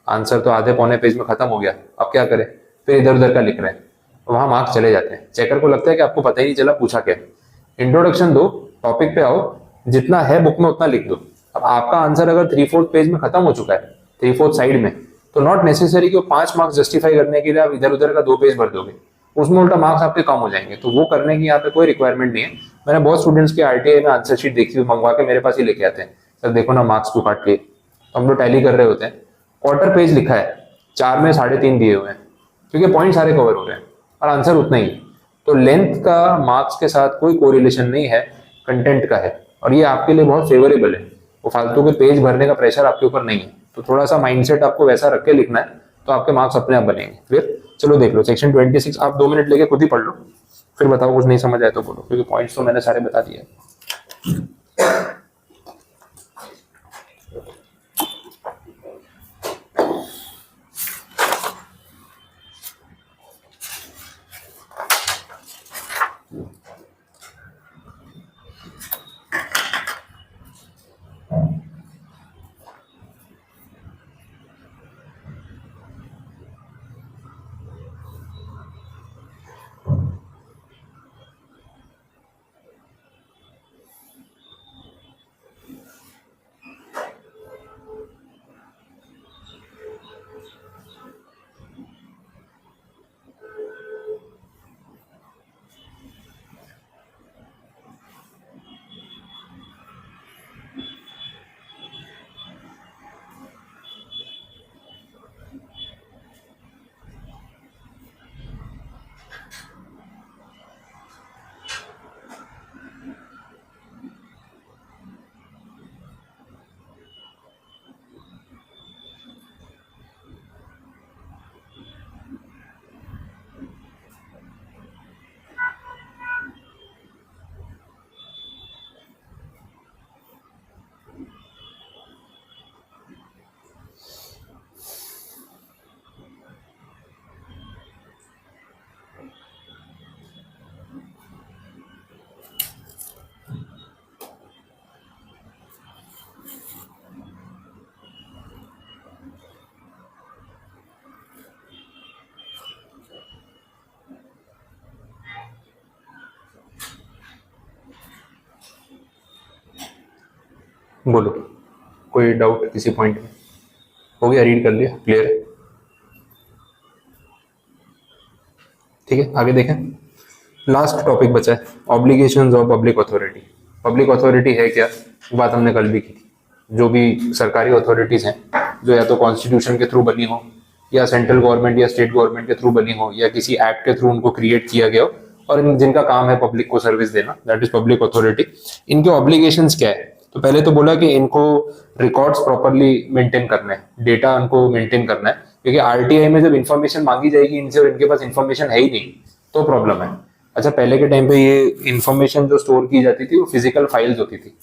आंसर तो आधे पौने पेज में खत्म हो गया, अब क्या करें, फिर इधर उधर का लिख रहे हैं, वहां मार्क्स चले जाते हैं। चेकर को लगता है कि आपको पता ही नहीं चला पूछा क्या। इंट्रोडक्शन दो, टॉपिक पे आओ, जितना है बुक में उतना लिख दो। अब आपका आंसर अगर 3/4 पेज में खत्म हो चुका है, 3/4 साइड में, तो नॉट नेसेसरी कि 5 मार्क्स जस्टिफाई करने के लिए आप इधर उधर का 2 पेज भर दोगे, उसमें उल्टा मार्क्स आपके कम हो जाएंगे। तो वो करने की यहाँ पे कोई रिक्वायरमेंट नहीं है। मैंने बहुत स्टूडेंट्स के आरटीआई में आंसर शीट देखी हुई, मंगवा के मेरे पास ही लेके आते हैं, सर देखो ना मार्क्स क्यों काट लिए। तो हम लोग टैली कर रहे होते हैं, क्वार्टर पेज लिखा है, 4 में 3.5 दिए हुए हैं, क्योंकि पॉइंट सारे कवर हो रहे हैं और आंसर उतना ही। तो लेंथ का मार्क्स के साथ कोई कोरिलेशन नहीं है, कंटेंट का है, और ये आपके लिए बहुत फेवरेबल है। वो फालतू के पेज भरने का प्रेशर आपके ऊपर नहीं है। तो थोड़ा सा माइंडसेट आपको वैसा रख के लिखना है, तो आपके मार्क्स अपने आप बनेंगे। फिर चलो देख लो सेक्शन 26, आप 2 मिनट लेके खुद ही पढ़ लो, फिर बताओ कुछ नहीं समझ आए तो बोलो, क्योंकि पॉइंट्स तो मैंने सारे बता दिए। बोलो, कोई डाउट किसी पॉइंट में? हो गया, रीड कर लिया, क्लियर है? ठीक है, आगे देखें। लास्ट टॉपिक बचा है, obligations of public authority. Public authority है क्या, बात हमने कल भी की थी। जो भी सरकारी अथॉरिटीज हैं, जो या तो कॉन्स्टिट्यूशन के थ्रू बनी हो, या सेंट्रल गवर्नमेंट या स्टेट गवर्नमेंट के थ्रू बनी हो, या किसी एक्ट के थ्रू उनको क्रिएट किया गया हो, और जिनका काम है पब्लिक को सर्विस देना, दैट इज पब्लिक अथॉरिटी। इनके ऑब्लिगेशंस क्या है? तो पहले तो बोला कि इनको रिकॉर्ड्स प्रॉपरली मेंटेन करना है, डेटा उनको मेंटेन करना है, क्योंकि आरटीआई में जब इन्फॉर्मेशन मांगी जाएगी इनसे और इनके पास इन्फॉर्मेशन है ही नहीं, तो प्रॉब्लम है। अच्छा, पहले के टाइम पे ये इन्फॉर्मेशन जो स्टोर की जाती थी वो फिजिकल फाइल्स होती थी।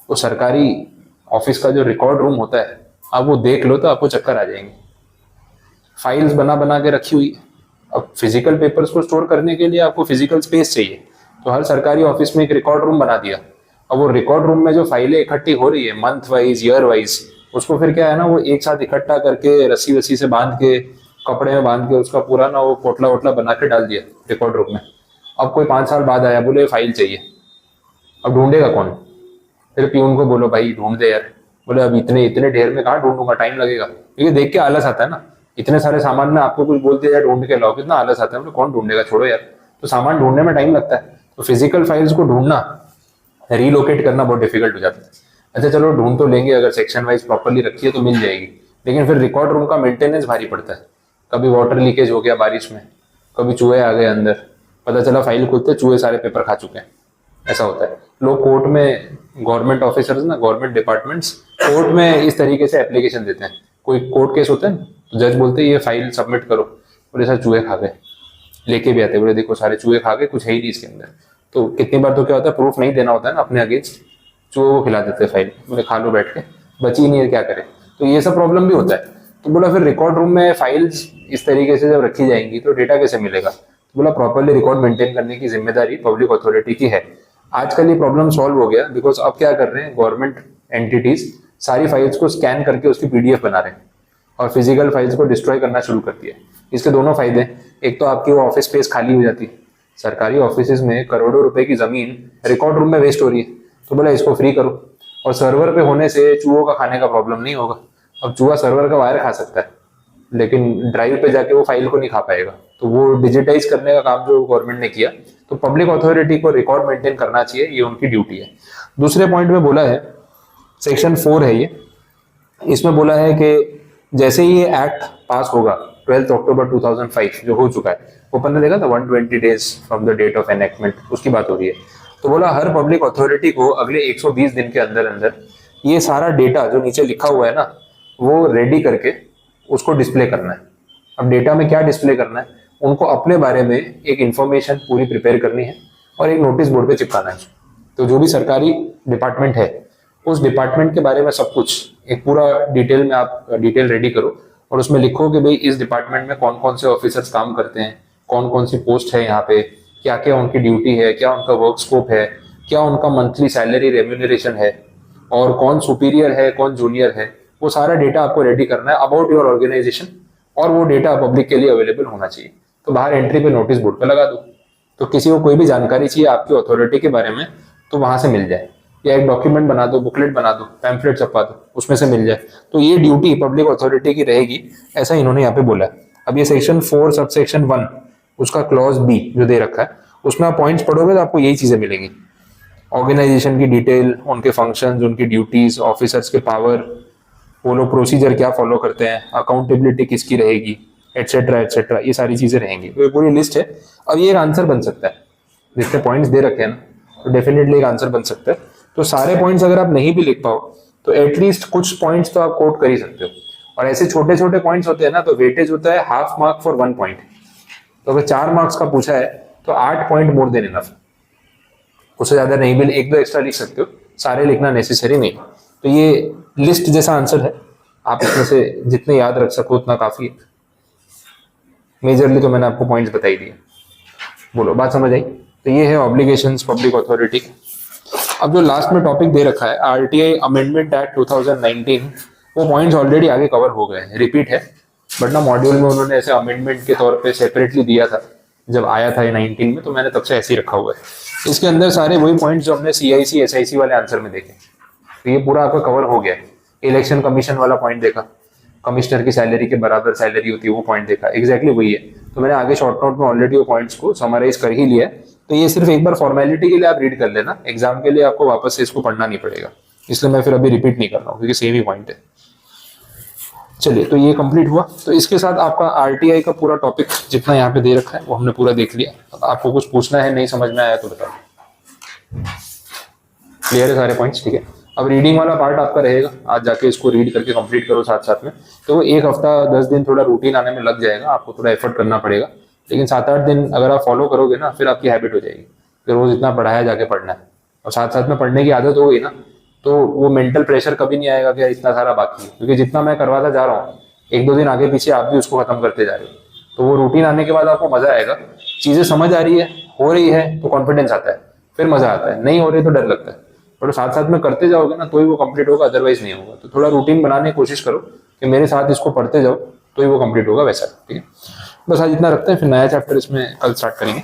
तो सरकारी ऑफिस का जो रिकॉर्ड रूम होता है, आप वो देख लो तो आपको चक्कर आ जाएंगे। फाइल्स बना बना के रखी हुई है। अब फिजिकल पेपर्स को स्टोर करने के लिए आपको फिजिकल स्पेस चाहिए, तो हर सरकारी ऑफिस में एक रिकॉर्ड रूम बना दिया। अब वो रिकॉर्ड रूम में जो फाइलें इकट्ठी हो रही है मंथ वाइज, ईयर वाइज, उसको फिर क्या है ना, वो एक साथ इकट्ठा करके रस्सी वस्सी से बांध के, कपड़े में बांध के, उसका पूरा ना वो पोटला वोटला बना के डाल दिया रिकॉर्ड रूम में। अब कोई 5 साल बाद आया, बोले फाइल चाहिए, अब ढूंढेगा कौन? फिर प्यून को बोलो भाई ढूंढ दे यार, बोले अब इतने इतने ढेर में कहाँ ढूंढूंगा, टाइम लगेगा। क्योंकि देख के आलस आता है ना, इतने सारे सामान में आपको कुछ बोलते हैं ढूंढ के लाओ, कितना आलस आता है, बोले कौन ढूंढेगा, छोड़ो यार। तो सामान ढूंढने में टाइम लगता है, तो फिजिकल फाइल्स को ढूंढना, रीलोकेट करना बहुत डिफिकल्ट हो जाता है। अच्छा चलो ढूंढ तो लेंगे, अगर सेक्शन वाइज प्रॉपरली रखी है तो मिल जाएगी, लेकिन फिर रिकॉर्ड रूम का मेंटेनेंस भारी पड़ता है। कभी वाटर लीकेज हो गया बारिश में, कभी चूहे आ गए अंदर, पता चला फाइल खुलते चूहे सारे पेपर खा चुके हैं, ऐसा होता है। लोग कोर्ट में, गवर्नमेंट ऑफिसर्स ना, गवर्नमेंट डिपार्टमेंट्स कोर्ट में इस तरीके से एप्लीकेशन देते हैं। कोई कोर्ट केस होता है ना, तो जज बोलते हैं ये फाइल सबमिट करो, बोले सर चूहे खा गए, लेके भी आते, बोले देखो सारे चूहे खा गए, कुछ है ही नहीं इसके अंदर। तो कितनी बार तो क्या होता है, प्रूफ नहीं देना होता है ना अपने अगेंस्ट, चूहे को खिला देते हैं फाइल, बोले खा लो बैठ के, बची ही नहीं है क्या करें। तो ये सब प्रॉब्लम भी होता है। तो बोला फिर रिकॉर्ड रूम में फाइल्स इस तरीके से जब रखी जाएंगी तो डेटा कैसे मिलेगा? तो बोला प्रॉपरली रिकॉर्ड मेंटेन करने की जिम्मेदारी पब्लिक अथॉरिटी की है। आजकल ये प्रॉब्लम सॉल्व हो गया, बिकॉज अब क्या कर रहे हैं गवर्नमेंट एंटिटीज, सारी फाइल्स को स्कैन करके उसकी पीडीएफ बना रहे हैं और फिजिकल फाइल्स को डिस्ट्रॉय करना शुरू कर दिया। इसके दोनों फायदे हैं, एक तो आपकी वो ऑफिस स्पेस खाली हो जाती है, सरकारी ऑफिस में करोड़ों रुपए की जमीन रिकॉर्ड रूम में वेस्ट हो रही है, तो बोला इसको फ्री करो। और सर्वर पे होने से चूहों का खाने का प्रॉब्लम नहीं होगा। अब चूहा सर्वर का वायर खा सकता है, लेकिन ड्राइव पे जाके वो फाइल को नहीं खा पाएगा। तो वो डिजिटाइज करने का काम जो गवर्नमेंट ने किया, तो पब्लिक अथॉरिटी को रिकॉर्ड मेंटेन करना चाहिए, ये उनकी ड्यूटी है। दूसरे पॉइंट में बोला है, सेक्शन 4 है ये, इसमें बोला है कि जैसे ही ये एक्ट पास होगा, 12 अक्टूबर 2005 जो हो चुका है, ऊपर ने देखा था 120 days from the date of enactment, उसकी बात हो रही है। तो बोला हर पब्लिक अथॉरिटी को अगले 120 दिन के अंदर अंदर ये सारा डेटा जो नीचे लिखा हुआ है ना, वो रेडी करके उसको डिस्प्ले करना है। अब डेटा में क्या डिस्प्ले करना है, उनको अपने बारे में एक इंफॉर्मेशन पूरी प्रिपेयर करनी है और एक नोटिस बोर्ड पे चिपकाना है। तो जो भी सरकारी डिपार्टमेंट है उस डिपार्टमेंट के बारे में सब कुछ एक पूरा डिटेल में आप डिटेल रेडी करो और उसमें लिखो कि भाई इस डिपार्टमेंट में कौन कौन से ऑफिसर्स काम करते हैं, कौन कौन सी पोस्ट है यहाँ पे, क्या क्या उनकी ड्यूटी है, क्या उनका वर्क स्कोप है, क्या उनका मंथली सैलरी रेम्यूनरेशन है, और कौन सुपीरियर है कौन जूनियर है। वो सारा डेटा आपको रेडी करना है अबाउट योर ऑर्गेनाइजेशन, और वो डेटा पब्लिक के लिए अवेलेबल होना चाहिए। तो बाहर एंट्री पे नोटिस बोर्ड पे लगा दो, तो किसी को कोई भी जानकारी चाहिए आपकी अथॉरिटी के बारे में तो वहां से मिल जाए, या एक डॉक्यूमेंट बना दो, बुकलेट बना दो, पैम्फलेट छपवा दो, उसमें से मिल जाए। तो ये ड्यूटी पब्लिक अथॉरिटी की रहेगी, ऐसा इन्होंने यहाँ पे बोला। अब ये सेक्शन 4 सब सेक्शन 1 उसका क्लॉज बी जो दे रखा है, उसमें आप पॉइंट्स पढ़ोगे तो आपको यही चीजें मिलेंगी। ऑर्गेनाइजेशन की डिटेल, उनके फंक्शंस, उनकी ड्यूटीज, ऑफिसर्स के पावर, वो लोग प्रोसीजर क्या फॉलो करते हैं, अकाउंटेबिलिटी किसकी रहेगी, एटसेट्रा एटसेट्रा, ये सारी चीजें रहेंगी। तो ये पूरी लिस्ट है। अब ये एक आंसर बन सकता है, जितने पॉइंट्स दे रखे हैं ना, तो डेफिनेटली एक आंसर बन सकता है। तो सारे पॉइंट्स अगर आप नहीं भी लिख पाओ तो एटलीस्ट कुछ पॉइंट्स तो आप कोट कर ही सकते हो। और ऐसे छोटे छोटे पॉइंट्स होते हैं ना, तो वेटेज होता है हाफ मार्क फॉर 1 पॉइंट। तो अगर 4 मार्क्स का पूछा है तो 8 पॉइंट मोर देन इनफ, उससे ज्यादा नहीं भी, 1-2 एक्स्ट्रा लिख सकते हो, सारे लिखना नेसेसरी नहीं। तो ये लिस्ट जैसा आंसर है, आप इसमें से जितने याद रख सको उतना काफी है। मेजरली तो मैंने आपको पॉइंट्स बताई दिए। बोलो, बात समझ आई? तो ये है ऑब्लिगेशंस पब्लिक अथॉरिटी। अब जो लास्ट में टॉपिक दे रखा है आरटीआई अमेंडमेंट एक्ट 2019, वो पॉइंट्स ऑलरेडी आगे कवर हो गए हैं, रिपीट है, बट ना मॉड्यूल में उन्होंने ऐसे अमेंडमेंट के तौर पे सेपरेटली दिया था जब आया था ये 19 में, तो मैंने तब से ऐसे ही रखा हुआ है। इसके अंदर सारे वही पॉइंट्स जो हमने CIC SIC वाले आंसर में देखे, तो ये पूरा आपका कवर हो गया है। इलेक्शन कमीशन वाला पॉइंट देखा, कमिश्नर की सैलरी के बराबर सैलरी होती है, वो पॉइंट देखा, एग्जैक्टली वही है। तो मैंने आगे शॉर्ट नोट में ऑलरेडी वो पॉइंट्स को समराइज कर ही लिया है। तो ये सिर्फ एक बार फॉर्मेलिटी के लिए आप रीड कर लेना, एग्जाम के लिए आपको वापस से इसको पढ़ना नहीं पड़ेगा, इसलिए मैं फिर अभी रिपीट नहीं कर रहा हूँ क्योंकि सेम ही पॉइंट है। चलिए, तो ये कंप्लीट हुआ। तो इसके साथ आपका आरटीआई का पूरा टॉपिक जितना यहाँ पे दे रखा है वो हमने पूरा देख लिया। आपको कुछ पूछना है, नहीं समझ में आया तो बताओ। क्लियर है सारे पॉइंट्स? ठीक है। अब रीडिंग वाला पार्ट आपका रहेगा, आज जाके इसको रीड करके कंप्लीट करो साथ साथ में। तो 1 हफ्ता 10 दिन थोड़ा रूटीन आने में लग जाएगा, आपको थोड़ा एफर्ट करना पड़ेगा, लेकिन 7-8 दिन अगर आप फॉलो करोगे ना, फिर आपकी हैबिट हो जाएगी। फिर रोज इतना पढ़ाया जाके पढ़ना है, और साथ साथ में पढ़ने की आदत हो गई ना, तो वो मेंटल प्रेशर कभी नहीं आएगा कि इतना सारा बाकी है। क्योंकि जितना मैं करवाता जा रहा हूँ, 1-2 दिन आगे पीछे आप भी उसको खत्म करते जा रहे हो, तो वो रूटीन आने के बाद आपको मजा आएगा। चीजें समझ आ रही है, हो रही है, तो कॉन्फिडेंस आता है, फिर मजा आता है। नहीं हो रही तो डर लगता है, पर साथ साथ में करते जाओगे ना तो ही वो कंप्लीट होगा, अदरवाइज नहीं होगा। तो थोड़ा रूटीन बनाने की कोशिश करो कि मेरे साथ इसको पढ़ते जाओ तो ही वो कंप्लीट होगा वैसा। ठीक है, बस आज इतना रखते हैं, फिर नया चैप्टर इसमें कल स्टार्ट करेंगे।